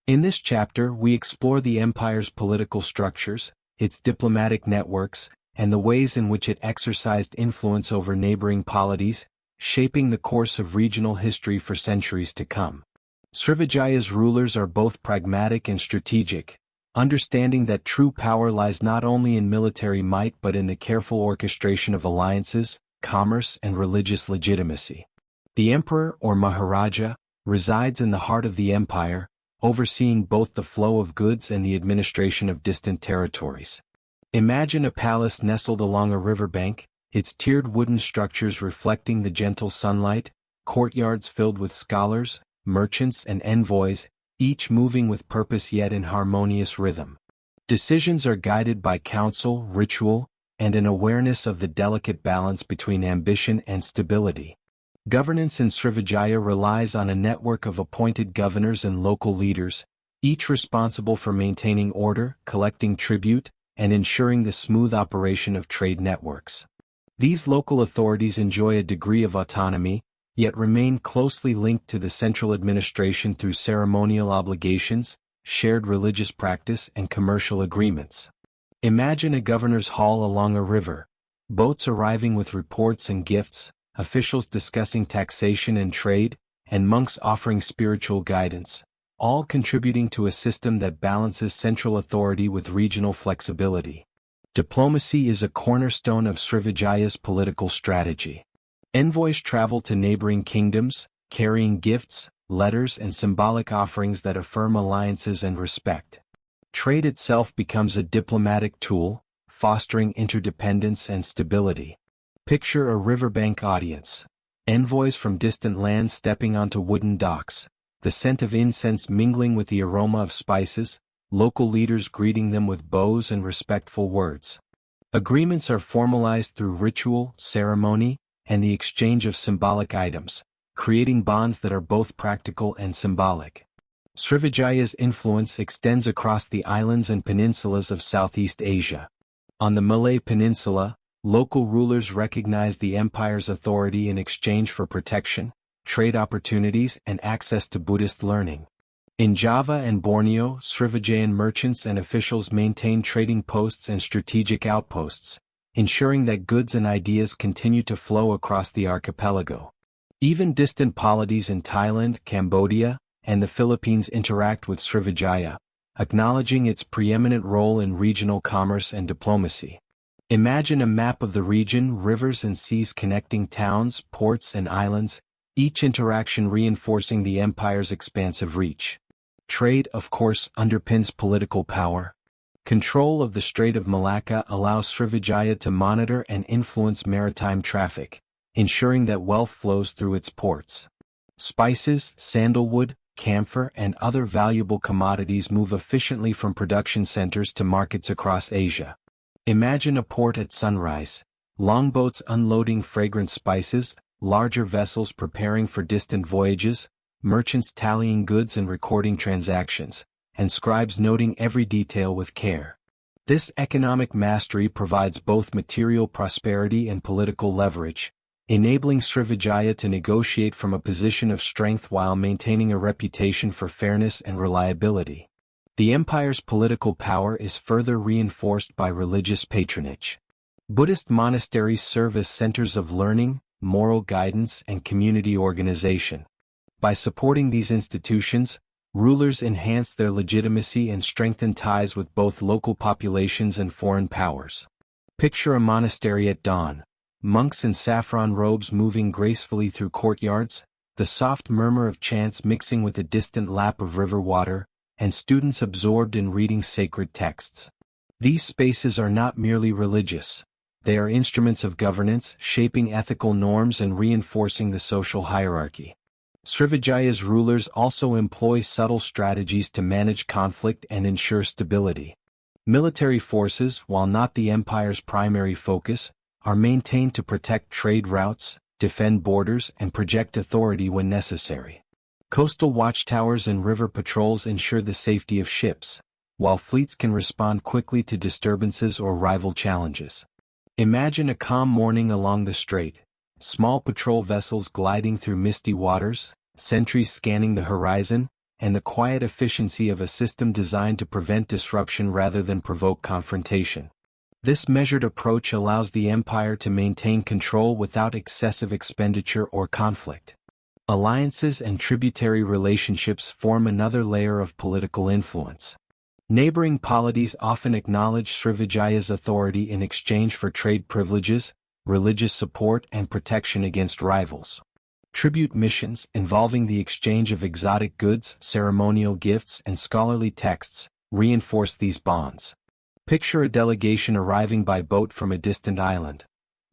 In this chapter, we explore the empire's political structures, its diplomatic networks, and the ways in which it exercised influence over neighboring polities, shaping the course of regional history for centuries to come. Srivijaya's rulers are both pragmatic and strategic, understanding that true power lies not only in military might but in the careful orchestration of alliances, commerce, and religious legitimacy. The emperor or Maharaja resides in the heart of the empire, overseeing both the flow of goods and the administration of distant territories. Imagine a palace nestled along a riverbank, its tiered wooden structures reflecting the gentle sunlight, courtyards filled with scholars, merchants, and envoys, each moving with purpose yet in harmonious rhythm. Decisions are guided by counsel, ritual, and an awareness of the delicate balance between ambition and stability. Governance in Srivijaya relies on a network of appointed governors and local leaders, each responsible for maintaining order, collecting tribute, and ensuring the smooth operation of trade networks. These local authorities enjoy a degree of autonomy, yet remain closely linked to the central administration through ceremonial obligations, shared religious practice, and commercial agreements. Imagine a governor's hall along a river, boats arriving with reports and gifts, officials discussing taxation and trade, and monks offering spiritual guidance, all contributing to a system that balances central authority with regional flexibility. Diplomacy is a cornerstone of Srivijaya's political strategy. Envoys travel to neighboring kingdoms, carrying gifts, letters, and symbolic offerings that affirm alliances and respect. Trade itself becomes a diplomatic tool, fostering interdependence and stability. Picture a riverbank audience. Envoys from distant lands stepping onto wooden docks, the scent of incense mingling with the aroma of spices, local leaders greeting them with bows and respectful words. Agreements are formalized through ritual, ceremony, and the exchange of symbolic items, creating bonds that are both practical and symbolic. Srivijaya's influence extends across the islands and peninsulas of Southeast Asia. On the Malay Peninsula, local rulers recognize the empire's authority in exchange for protection, trade opportunities, and access to Buddhist learning. In Java and Borneo, Srivijayan merchants and officials maintain trading posts and strategic outposts, ensuring that goods and ideas continue to flow across the archipelago. Even distant polities in Thailand, Cambodia, and the Philippines interact with Srivijaya, acknowledging its preeminent role in regional commerce and diplomacy. Imagine a map of the region, rivers and seas connecting towns, ports, and islands, each interaction reinforcing the empire's expansive reach. Trade, of course, underpins political power. Control of the Strait of Malacca allows Srivijaya to monitor and influence maritime traffic, ensuring that wealth flows through its ports. Spices, sandalwood, camphor, and other valuable commodities move efficiently from production centers to markets across Asia. Imagine a port at sunrise, longboats unloading fragrant spices, larger vessels preparing for distant voyages, merchants tallying goods and recording transactions, and scribes noting every detail with care. This economic mastery provides both material prosperity and political leverage, enabling Srivijaya to negotiate from a position of strength while maintaining a reputation for fairness and reliability. The empire's political power is further reinforced by religious patronage. Buddhist monasteries serve as centers of learning, moral guidance, and community organization. By supporting these institutions, rulers enhance their legitimacy and strengthen ties with both local populations and foreign powers. Picture a monastery at dawn, monks in saffron robes moving gracefully through courtyards, the soft murmur of chants mixing with the distant lap of river water, and students absorbed in reading sacred texts. These spaces are not merely religious. They are instruments of governance, shaping ethical norms and reinforcing the social hierarchy. Srivijaya's rulers also employ subtle strategies to manage conflict and ensure stability. Military forces, while not the empire's primary focus, are maintained to protect trade routes, defend borders, and project authority when necessary. Coastal watchtowers and river patrols ensure the safety of ships, while fleets can respond quickly to disturbances or rival challenges. Imagine a calm morning along the strait, small patrol vessels gliding through misty waters, sentries scanning the horizon, and the quiet efficiency of a system designed to prevent disruption rather than provoke confrontation. This measured approach allows the empire to maintain control without excessive expenditure or conflict. Alliances and tributary relationships form another layer of political influence. Neighboring polities often acknowledge Srivijaya's authority in exchange for trade privileges, religious support and protection against rivals. Tribute missions, involving the exchange of exotic goods, ceremonial gifts and scholarly texts, reinforce these bonds. Picture a delegation arriving by boat from a distant island.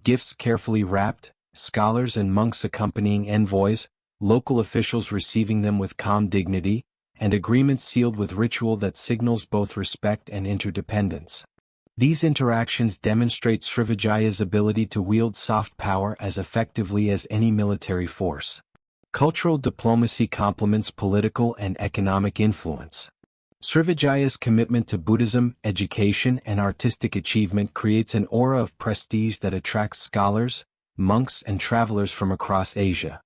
Gifts carefully wrapped, scholars and monks accompanying envoys, local officials receiving them with calm dignity, and agreements sealed with ritual that signals both respect and interdependence. These interactions demonstrate Srivijaya's ability to wield soft power as effectively as any military force. Cultural diplomacy complements political and economic influence. Srivijaya's commitment to Buddhism, education and artistic achievement creates an aura of prestige that attracts scholars, monks and travelers from across Asia.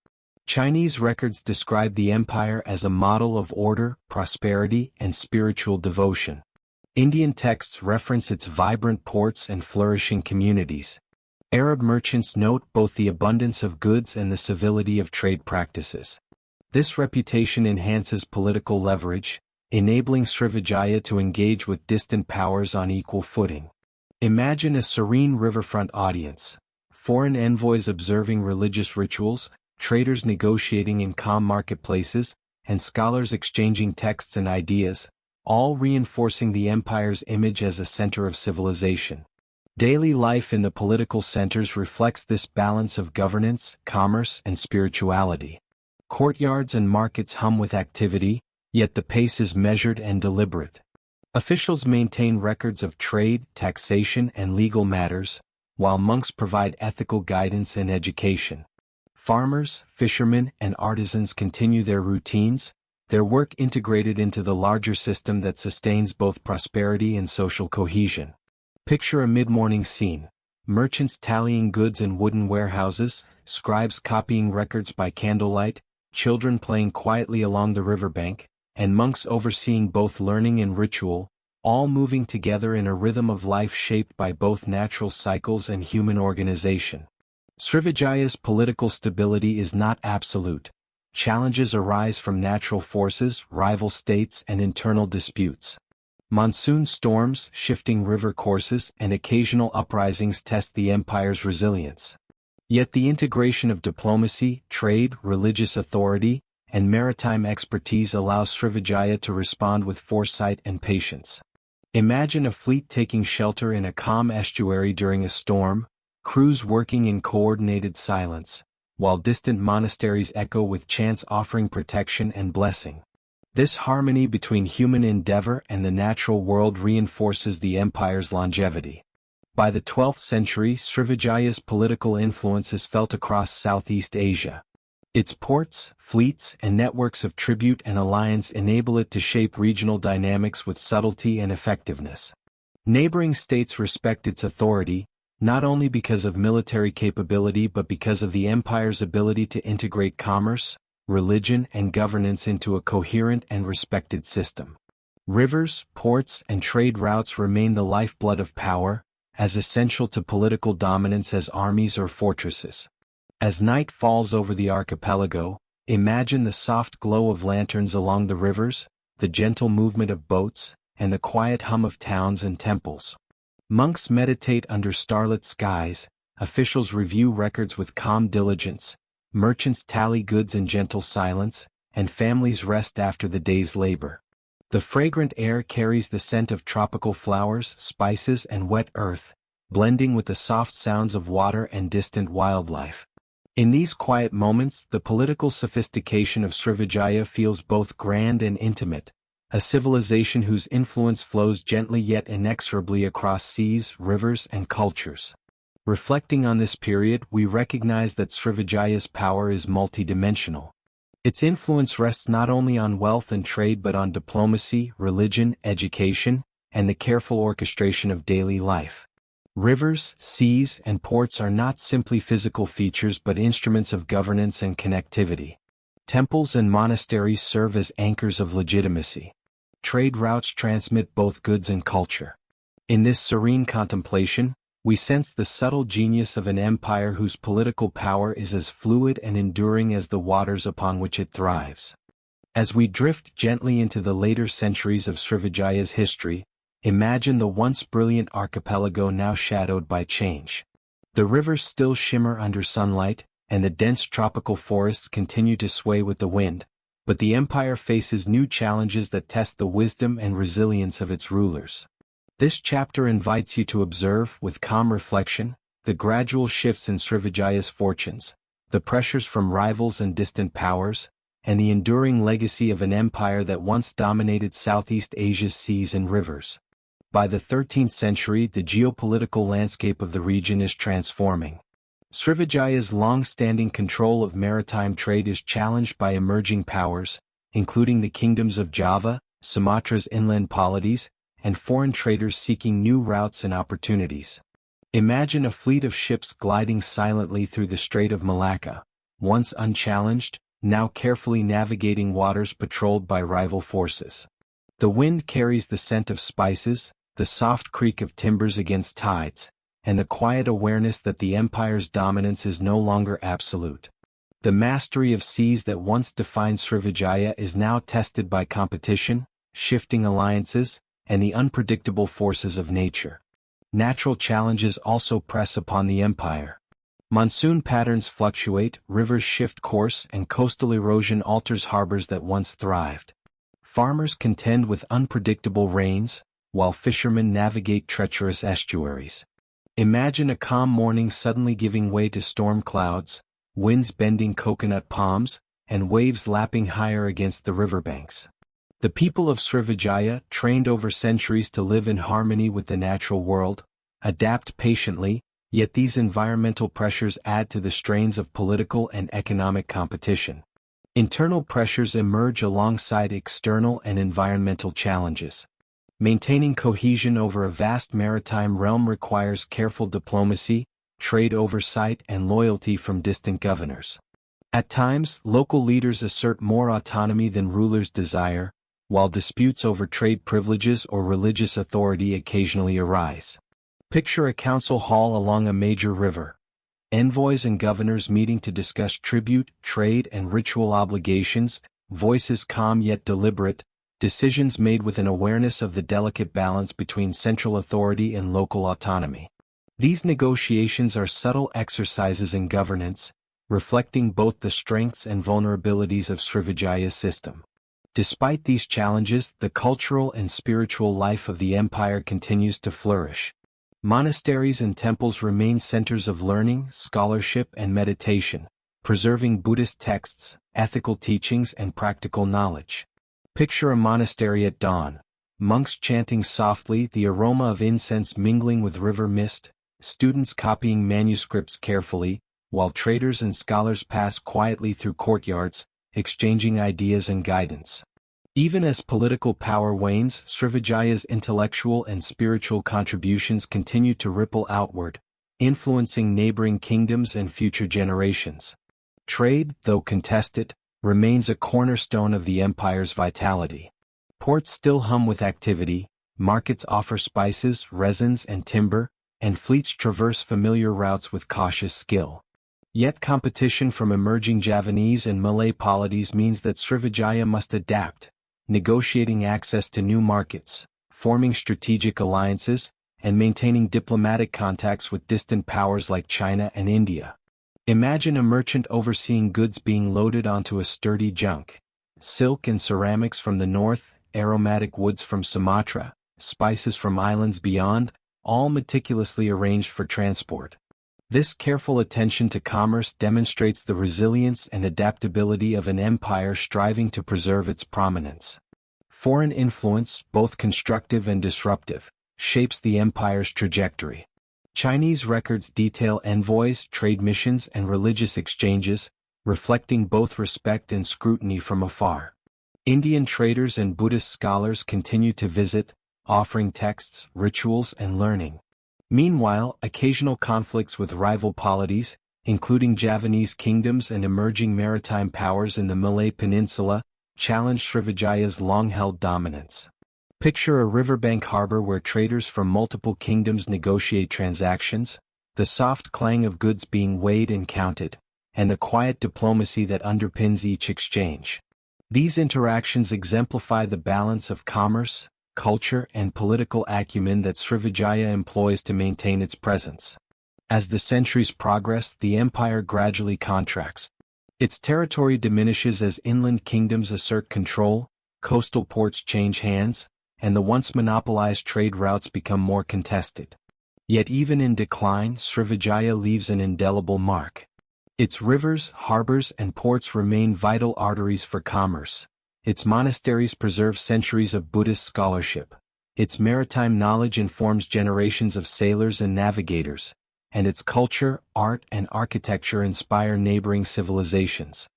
Chinese records describe the empire as a model of order, prosperity, and spiritual devotion. Indian texts reference its vibrant ports and flourishing communities. Arab merchants note both the abundance of goods and the civility of trade practices. This reputation enhances political leverage, enabling Srivijaya to engage with distant powers on equal footing. Imagine a serene riverfront audience, foreign envoys observing religious rituals, traders negotiating in calm marketplaces, and scholars exchanging texts and ideas, all reinforcing the empire's image as a center of civilization. Daily life in the political centers reflects this balance of governance, commerce, and spirituality. Courtyards and markets hum with activity, yet the pace is measured and deliberate. Officials maintain records of trade, taxation, and legal matters, while monks provide ethical guidance and education. Farmers, fishermen, and artisans continue their routines, their work integrated into the larger system that sustains both prosperity and social cohesion. Picture a mid-morning scene: merchants tallying goods in wooden warehouses, scribes copying records by candlelight, children playing quietly along the riverbank, and monks overseeing both learning and ritual, all moving together in a rhythm of life shaped by both natural cycles and human organization. Srivijaya's political stability is not absolute. Challenges arise from natural forces, rival states, and internal disputes. Monsoon storms, shifting river courses, and occasional uprisings test the empire's resilience. Yet the integration of diplomacy, trade, religious authority, and maritime expertise allows Srivijaya to respond with foresight and patience. Imagine a fleet taking shelter in a calm estuary during a storm, crews working in coordinated silence, while distant monasteries echo with chants offering protection and blessing. This harmony between human endeavor and the natural world reinforces the empire's longevity. By the 12th century, Srivijaya's political influence is felt across Southeast Asia. Its ports, fleets, and networks of tribute and alliance enable it to shape regional dynamics with subtlety and effectiveness. Neighboring states respect its authority, not only because of military capability but because of the empire's ability to integrate commerce, religion, and governance into a coherent and respected system. Rivers, ports, and trade routes remain the lifeblood of power, as essential to political dominance as armies or fortresses. As night falls over the archipelago, imagine the soft glow of lanterns along the rivers, the gentle movement of boats, and the quiet hum of towns and temples. Monks meditate under starlit skies, officials review records with calm diligence, merchants tally goods in gentle silence, and families rest after the day's labor. The fragrant air carries the scent of tropical flowers, spices, and wet earth, blending with the soft sounds of water and distant wildlife. In these quiet moments, the political sophistication of Srivijaya feels both grand and intimate, a civilization whose influence flows gently yet inexorably across seas, rivers, and cultures. Reflecting on this period, we recognize that Srivijaya's power is multidimensional. Its influence rests not only on wealth and trade but on diplomacy, religion, education, and the careful orchestration of daily life. Rivers, seas, and ports are not simply physical features but instruments of governance and connectivity. Temples and monasteries serve as anchors of legitimacy. Trade routes transmit both goods and culture. In this serene contemplation, we sense the subtle genius of an empire whose political power is as fluid and enduring as the waters upon which it thrives. As we drift gently into the later centuries of Srivijaya's history, imagine the once brilliant archipelago now shadowed by change. The rivers still shimmer under sunlight, and the dense tropical forests continue to sway with the wind, but the empire faces new challenges that test the wisdom and resilience of its rulers. This chapter invites you to observe, with calm reflection, the gradual shifts in Srivijaya's fortunes, the pressures from rivals and distant powers, and the enduring legacy of an empire that once dominated Southeast Asia's seas and rivers. By the 13th century, the geopolitical landscape of the region is transforming. Srivijaya's long-standing control of maritime trade is challenged by emerging powers, including the kingdoms of Java, Sumatra's inland polities, and foreign traders seeking new routes and opportunities. Imagine a fleet of ships gliding silently through the Strait of Malacca, once unchallenged, now carefully navigating waters patrolled by rival forces. The wind carries the scent of spices, the soft creak of timbers against tides, and the quiet awareness that the empire's dominance is no longer absolute. The mastery of seas that once defined Srivijaya is now tested by competition, shifting alliances, and the unpredictable forces of nature. Natural challenges also press upon the empire. Monsoon patterns fluctuate, rivers shift course, and coastal erosion alters harbors that once thrived. Farmers contend with unpredictable rains, while fishermen navigate treacherous estuaries. Imagine a calm morning suddenly giving way to storm clouds, winds bending coconut palms, and waves lapping higher against the riverbanks. The people of Srivijaya, trained over centuries to live in harmony with the natural world, adapt patiently, yet these environmental pressures add to the strains of political and economic competition. Internal pressures emerge alongside external and environmental challenges. Maintaining cohesion over a vast maritime realm requires careful diplomacy, trade oversight, and loyalty from distant governors. At times, local leaders assert more autonomy than rulers desire, while disputes over trade privileges or religious authority occasionally arise. Picture a council hall along a major river. Envoys and governors meeting to discuss tribute, trade, and ritual obligations, voices calm yet deliberate, decisions made with an awareness of the delicate balance between central authority and local autonomy. These negotiations are subtle exercises in governance, reflecting both the strengths and vulnerabilities of Srivijaya's system. Despite these challenges, the cultural and spiritual life of the empire continues to flourish. Monasteries and temples remain centers of learning, scholarship, and meditation, preserving Buddhist texts, ethical teachings, and practical knowledge. Picture a monastery at dawn, monks chanting softly, the aroma of incense mingling with river mist, students copying manuscripts carefully, while traders and scholars pass quietly through courtyards, exchanging ideas and guidance. Even as political power wanes, Srivijaya's intellectual and spiritual contributions continue to ripple outward, influencing neighboring kingdoms and future generations. Trade, though contested, remains a cornerstone of the empire's vitality. Ports still hum with activity, markets offer spices, resins, and timber, and fleets traverse familiar routes with cautious skill. Yet competition from emerging Javanese and Malay polities means that Srivijaya must adapt, negotiating access to new markets, forming strategic alliances, and maintaining diplomatic contacts with distant powers like China and India. Imagine a merchant overseeing goods being loaded onto a sturdy junk. Silk and ceramics from the north, aromatic woods from Sumatra, spices from islands beyond, all meticulously arranged for transport. This careful attention to commerce demonstrates the resilience and adaptability of an empire striving to preserve its prominence. Foreign influence, both constructive and disruptive, shapes the empire's trajectory. Chinese records detail envoys, trade missions, and religious exchanges, reflecting both respect and scrutiny from afar. Indian traders and Buddhist scholars continue to visit, offering texts, rituals, and learning. Meanwhile, occasional conflicts with rival polities, including Javanese kingdoms and emerging maritime powers in the Malay Peninsula, challenge Srivijaya's long-held dominance. Picture a riverbank harbor where traders from multiple kingdoms negotiate transactions, the soft clang of goods being weighed and counted, and the quiet diplomacy that underpins each exchange. These interactions exemplify the balance of commerce, culture, and political acumen that Srivijaya employs to maintain its presence. As the centuries progress, the empire gradually contracts. Its territory diminishes as inland kingdoms assert control, coastal ports change hands, and the once monopolized trade routes become more contested. Yet even in decline, Srivijaya leaves an indelible mark. Its rivers, harbors, and ports remain vital arteries for commerce. Its monasteries preserve centuries of Buddhist scholarship. Its maritime knowledge informs generations of sailors and navigators, and its culture, art, and architecture inspire neighboring civilizations.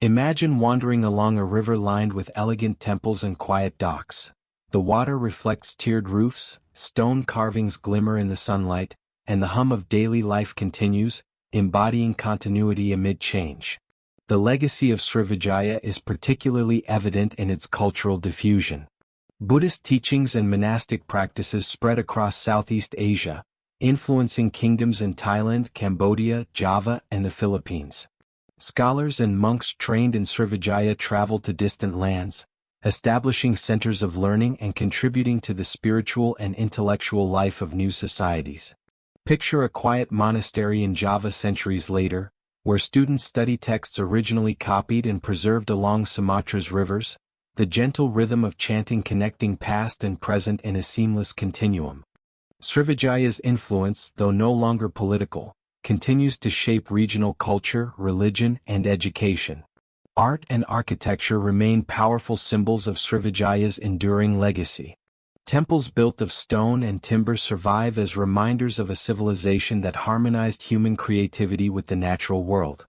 Imagine wandering along a river lined with elegant temples and quiet docks. The water reflects tiered roofs, stone carvings glimmer in the sunlight, and the hum of daily life continues, embodying continuity amid change. The legacy of Srivijaya is particularly evident in its cultural diffusion. Buddhist teachings and monastic practices spread across Southeast Asia, influencing kingdoms in Thailand, Cambodia, Java, and the Philippines. Scholars and monks trained in Srivijaya traveled to distant lands, establishing centers of learning and contributing to the spiritual and intellectual life of new societies. Picture a quiet monastery in Java centuries later, where students study texts originally copied and preserved along Sumatra's rivers, the gentle rhythm of chanting connecting past and present in a seamless continuum. Srivijaya's influence, though no longer political, continues to shape regional culture, religion, and education. Art and architecture remain powerful symbols of Srivijaya's enduring legacy. Temples built of stone and timber survive as reminders of a civilization that harmonized human creativity with the natural world.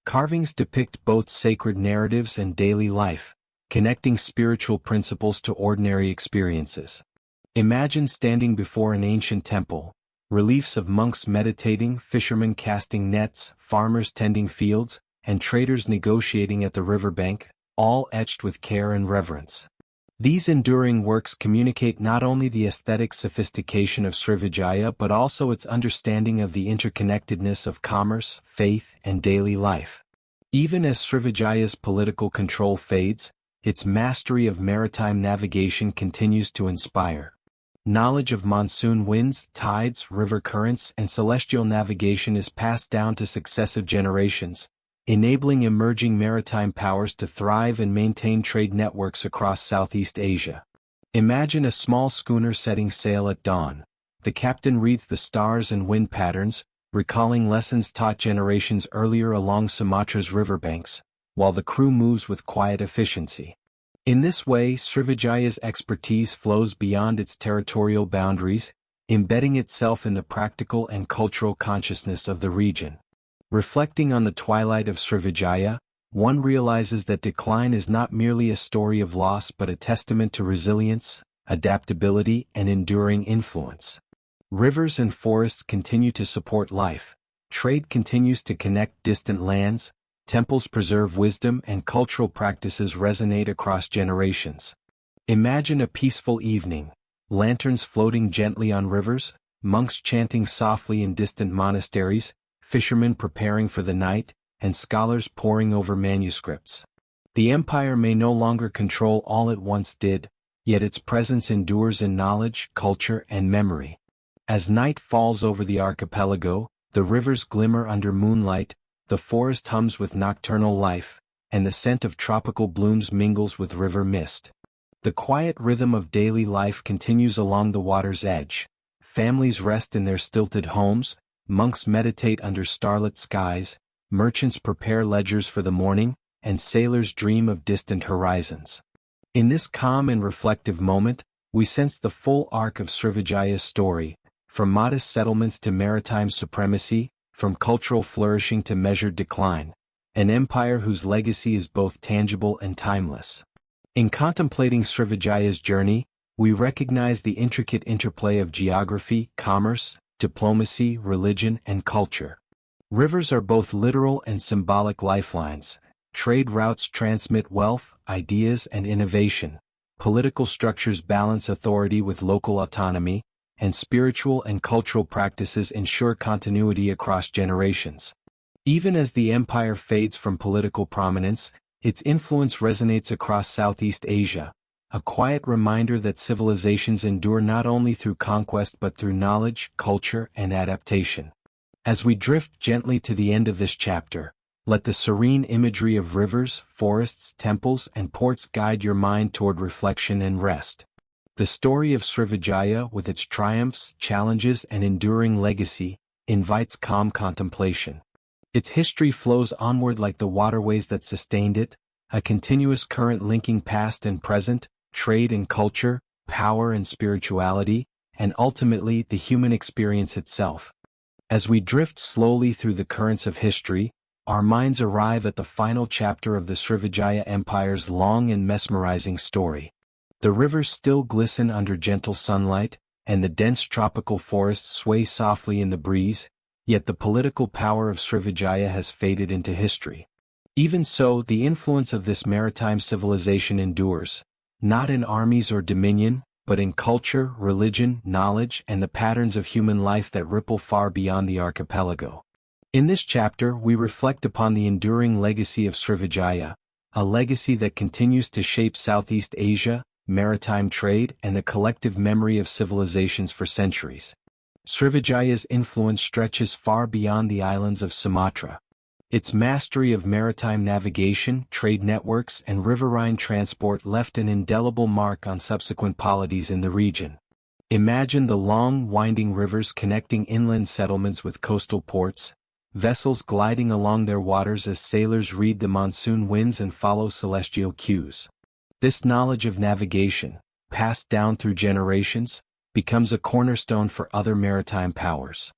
Carvings depict both sacred narratives and daily life, connecting spiritual principles to ordinary experiences. Imagine standing before an ancient temple, reliefs of monks meditating, fishermen casting nets, farmers tending fields, and traders negotiating at the riverbank, all etched with care and reverence. These enduring works communicate not only the aesthetic sophistication of Srivijaya but also its understanding of the interconnectedness of commerce, faith, and daily life. Even as Srivijaya's political control fades, its mastery of maritime navigation continues to inspire. Knowledge of monsoon winds, tides, river currents, and celestial navigation is passed down to successive generations, enabling emerging maritime powers to thrive and maintain trade networks across Southeast Asia. Imagine a small schooner setting sail at dawn. The captain reads the stars and wind patterns, recalling lessons taught generations earlier along Sumatra's riverbanks, while the crew moves with quiet efficiency. In this way, Srivijaya's expertise flows beyond its territorial boundaries, embedding itself in the practical and cultural consciousness of the region. Reflecting on the twilight of Srivijaya, one realizes that decline is not merely a story of loss but a testament to resilience, adaptability, and enduring influence. Rivers and forests continue to support life, trade continues to connect distant lands, temples preserve wisdom, and cultural practices resonate across generations. Imagine a peaceful evening, lanterns floating gently on rivers, monks chanting softly in distant monasteries, fishermen preparing for the night, and scholars poring over manuscripts. The empire may no longer control all it once did, yet its presence endures in knowledge, culture, and memory. As night falls over the archipelago, the rivers glimmer under moonlight, the forest hums with nocturnal life, and the scent of tropical blooms mingles with river mist. The quiet rhythm of daily life continues along the water's edge. Families rest in their stilted homes, monks meditate under starlit skies, merchants prepare ledgers for the morning, and sailors dream of distant horizons. In this calm and reflective moment, we sense the full arc of Srivijaya's story, from modest settlements to maritime supremacy, from cultural flourishing to measured decline, an empire whose legacy is both tangible and timeless. In contemplating Srivijaya's journey, we recognize the intricate interplay of geography, commerce, diplomacy, religion, and culture. Rivers are both literal and symbolic lifelines. Trade routes transmit wealth, ideas, and innovation. Political structures balance authority with local autonomy, and spiritual and cultural practices ensure continuity across generations. Even as the empire fades from political prominence, Its influence resonates across Southeast Asia, a quiet reminder that civilizations endure not only through conquest but through knowledge, culture, and adaptation. As we drift gently to the end of this chapter, let the serene imagery of rivers, forests, temples, and ports guide your mind toward reflection and rest. The story of Srivijaya, with its triumphs, challenges, and enduring legacy, invites calm contemplation. Its history flows onward like the waterways that sustained it, a continuous current linking past and present, trade and culture, power and spirituality, and ultimately the human experience itself. As we drift slowly through the currents of history, our minds arrive at the final chapter of the Srivijaya Empire's long and mesmerizing story. The rivers still glisten under gentle sunlight, and the dense tropical forests sway softly in the breeze, yet the political power of Srivijaya has faded into history. Even so, the influence of this maritime civilization endures, not in armies or dominion, but in culture, religion, knowledge, and the patterns of human life that ripple far beyond the archipelago. In this chapter, we reflect upon the enduring legacy of Srivijaya, a legacy that continues to shape Southeast Asia, maritime trade, and the collective memory of civilizations for centuries. Srivijaya's influence stretches far beyond the islands of Sumatra. Its mastery of maritime navigation, trade networks, and riverine transport left an indelible mark on subsequent polities in the region. Imagine the long, winding rivers connecting inland settlements with coastal ports, vessels gliding along their waters as sailors read the monsoon winds and follow celestial cues. This knowledge of navigation, passed down through generations, becomes a cornerstone for other maritime powers.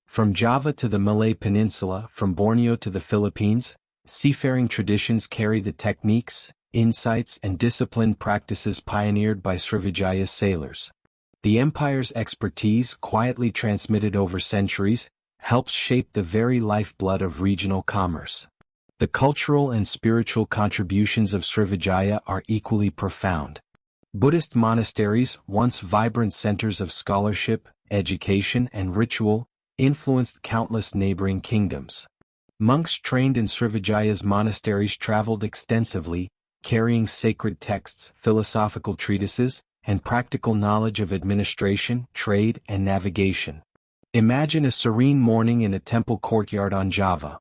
From Java to the Malay Peninsula, from Borneo to the Philippines, seafaring traditions carry the techniques, insights, and disciplined practices pioneered by Srivijaya's sailors. The empire's expertise, quietly transmitted over centuries, helps shape the very lifeblood of regional commerce. The cultural and spiritual contributions of Srivijaya are equally profound. Buddhist monasteries, once vibrant centers of scholarship, education, and ritual, influenced countless neighboring kingdoms. Monks trained in Srivijaya's monasteries traveled extensively, carrying sacred texts, philosophical treatises, and practical knowledge of administration, trade, and navigation. Imagine a serene morning in a temple courtyard on Java.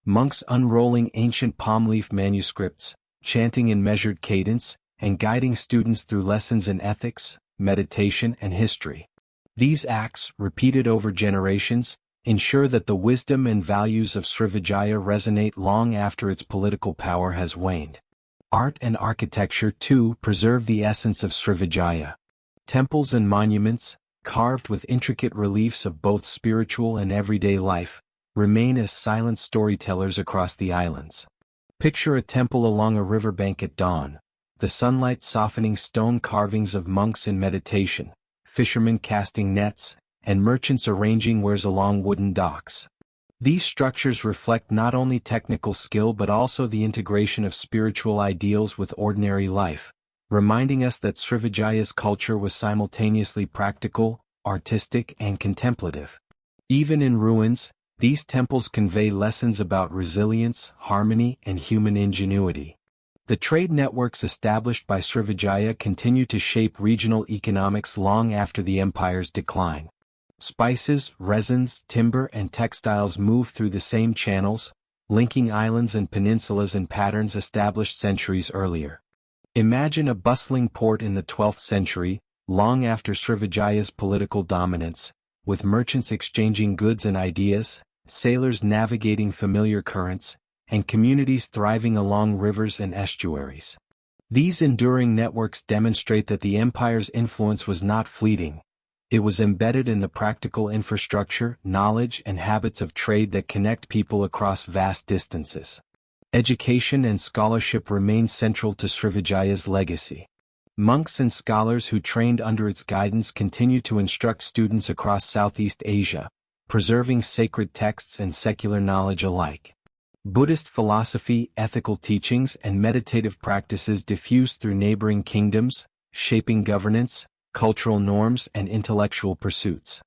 Monks unrolling ancient palm leaf manuscripts, chanting in measured cadence, and guiding students through lessons in ethics, meditation, and history. These acts, repeated over generations, ensure that the wisdom and values of Srivijaya resonate long after its political power has waned. Art and architecture, too, preserve the essence of Srivijaya. Temples and monuments, carved with intricate reliefs of both spiritual and everyday life, remain as silent storytellers across the islands. Picture a temple along a riverbank at dawn, the sunlight softening stone carvings of monks in meditation, fishermen casting nets, and merchants arranging wares along wooden docks. These structures reflect not only technical skill but also the integration of spiritual ideals with ordinary life, reminding us that Srivijaya's culture was simultaneously practical, artistic, and contemplative. Even in ruins, these temples convey lessons about resilience, harmony, and human ingenuity. The trade networks established by Srivijaya continue to shape regional economics long after the empire's decline. Spices, resins, timber, and textiles move through the same channels, linking islands and peninsulas in patterns established centuries earlier. Imagine a bustling port in the 12th century, long after Srivijaya's political dominance, with merchants exchanging goods and ideas, sailors navigating familiar currents, and communities thriving along rivers and estuaries. These enduring networks demonstrate that the empire's influence was not fleeting. It was embedded in the practical infrastructure, knowledge, and habits of trade that connect people across vast distances. Education and scholarship remain central to Srivijaya's legacy. Monks and scholars who trained under its guidance continue to instruct students across Southeast Asia, preserving sacred texts and secular knowledge alike. Buddhist philosophy, ethical teachings, and meditative practices diffuse through neighboring kingdoms, shaping governance, cultural norms, and intellectual pursuits.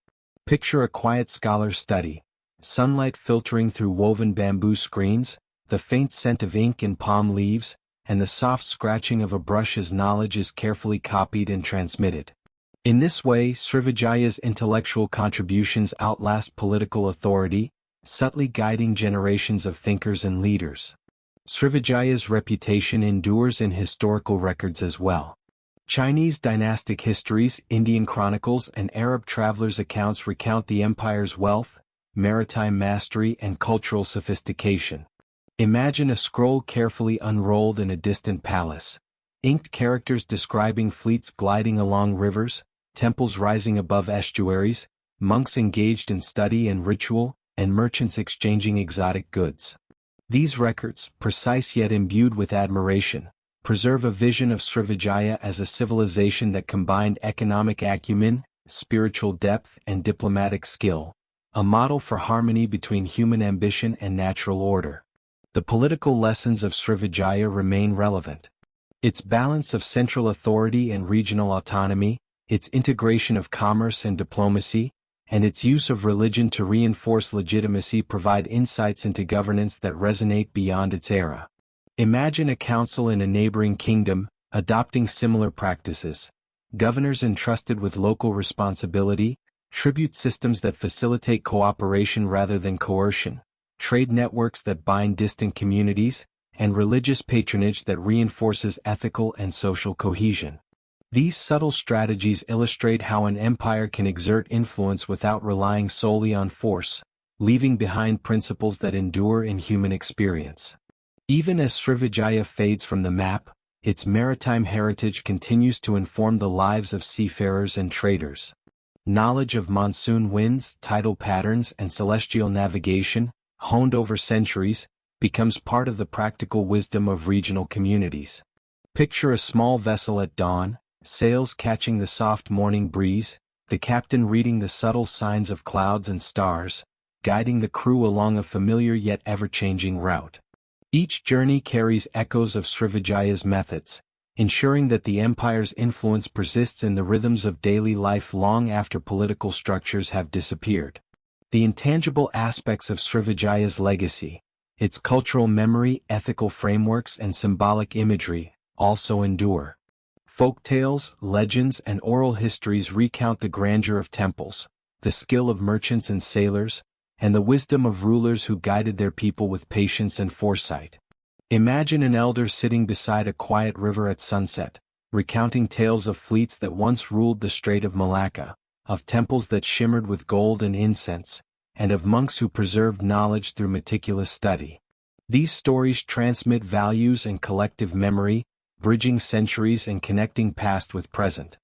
Picture a quiet scholar's study, sunlight filtering through woven bamboo screens, the faint scent of ink and palm leaves, and the soft scratching of a brush as knowledge is carefully copied and transmitted. In this way, Srivijaya's intellectual contributions outlast political authority, subtly guiding generations of thinkers and leaders. Srivijaya's reputation endures in historical records as well. Chinese dynastic histories, Indian chronicles, and Arab travelers' accounts recount the empire's wealth, maritime mastery, and cultural sophistication. Imagine a scroll carefully unrolled in a distant palace. Inked characters describing fleets gliding along rivers, temples rising above estuaries, monks engaged in study and ritual, and merchants exchanging exotic goods. These records, precise yet imbued with admiration, preserve a vision of Srivijaya as a civilization that combined economic acumen, spiritual depth, and diplomatic skill, a model for harmony between human ambition and natural order. The political lessons of Srivijaya remain relevant. Its balance of central authority and regional autonomy, its integration of commerce and diplomacy, and its use of religion to reinforce legitimacy provide insights into governance that resonate beyond its era. Imagine a council in a neighboring kingdom, adopting similar practices. Governors entrusted with local responsibility, tribute systems that facilitate cooperation rather than coercion, trade networks that bind distant communities, and religious patronage that reinforces ethical and social cohesion. These subtle strategies illustrate how an empire can exert influence without relying solely on force, leaving behind principles that endure in human experience. Even as Srivijaya fades from the map, its maritime heritage continues to inform the lives of seafarers and traders. Knowledge of monsoon winds, tidal patterns, and celestial navigation, honed over centuries, becomes part of the practical wisdom of regional communities. Picture a small vessel at dawn, sails catching the soft morning breeze, the captain reading the subtle signs of clouds and stars, guiding the crew along a familiar yet ever-changing route. Each journey carries echoes of Srivijaya's methods, ensuring that the empire's influence persists in the rhythms of daily life long after political structures have disappeared. The intangible aspects of Srivijaya's legacy, its cultural memory, ethical frameworks, and symbolic imagery, also endure. Folk tales, legends, and oral histories recount the grandeur of temples, the skill of merchants and sailors, and the wisdom of rulers who guided their people with patience and foresight. Imagine an elder sitting beside a quiet river at sunset, recounting tales of fleets that once ruled the Strait of Malacca, of temples that shimmered with gold and incense, and of monks who preserved knowledge through meticulous study. These stories transmit values and collective memory, bridging centuries and connecting past with present.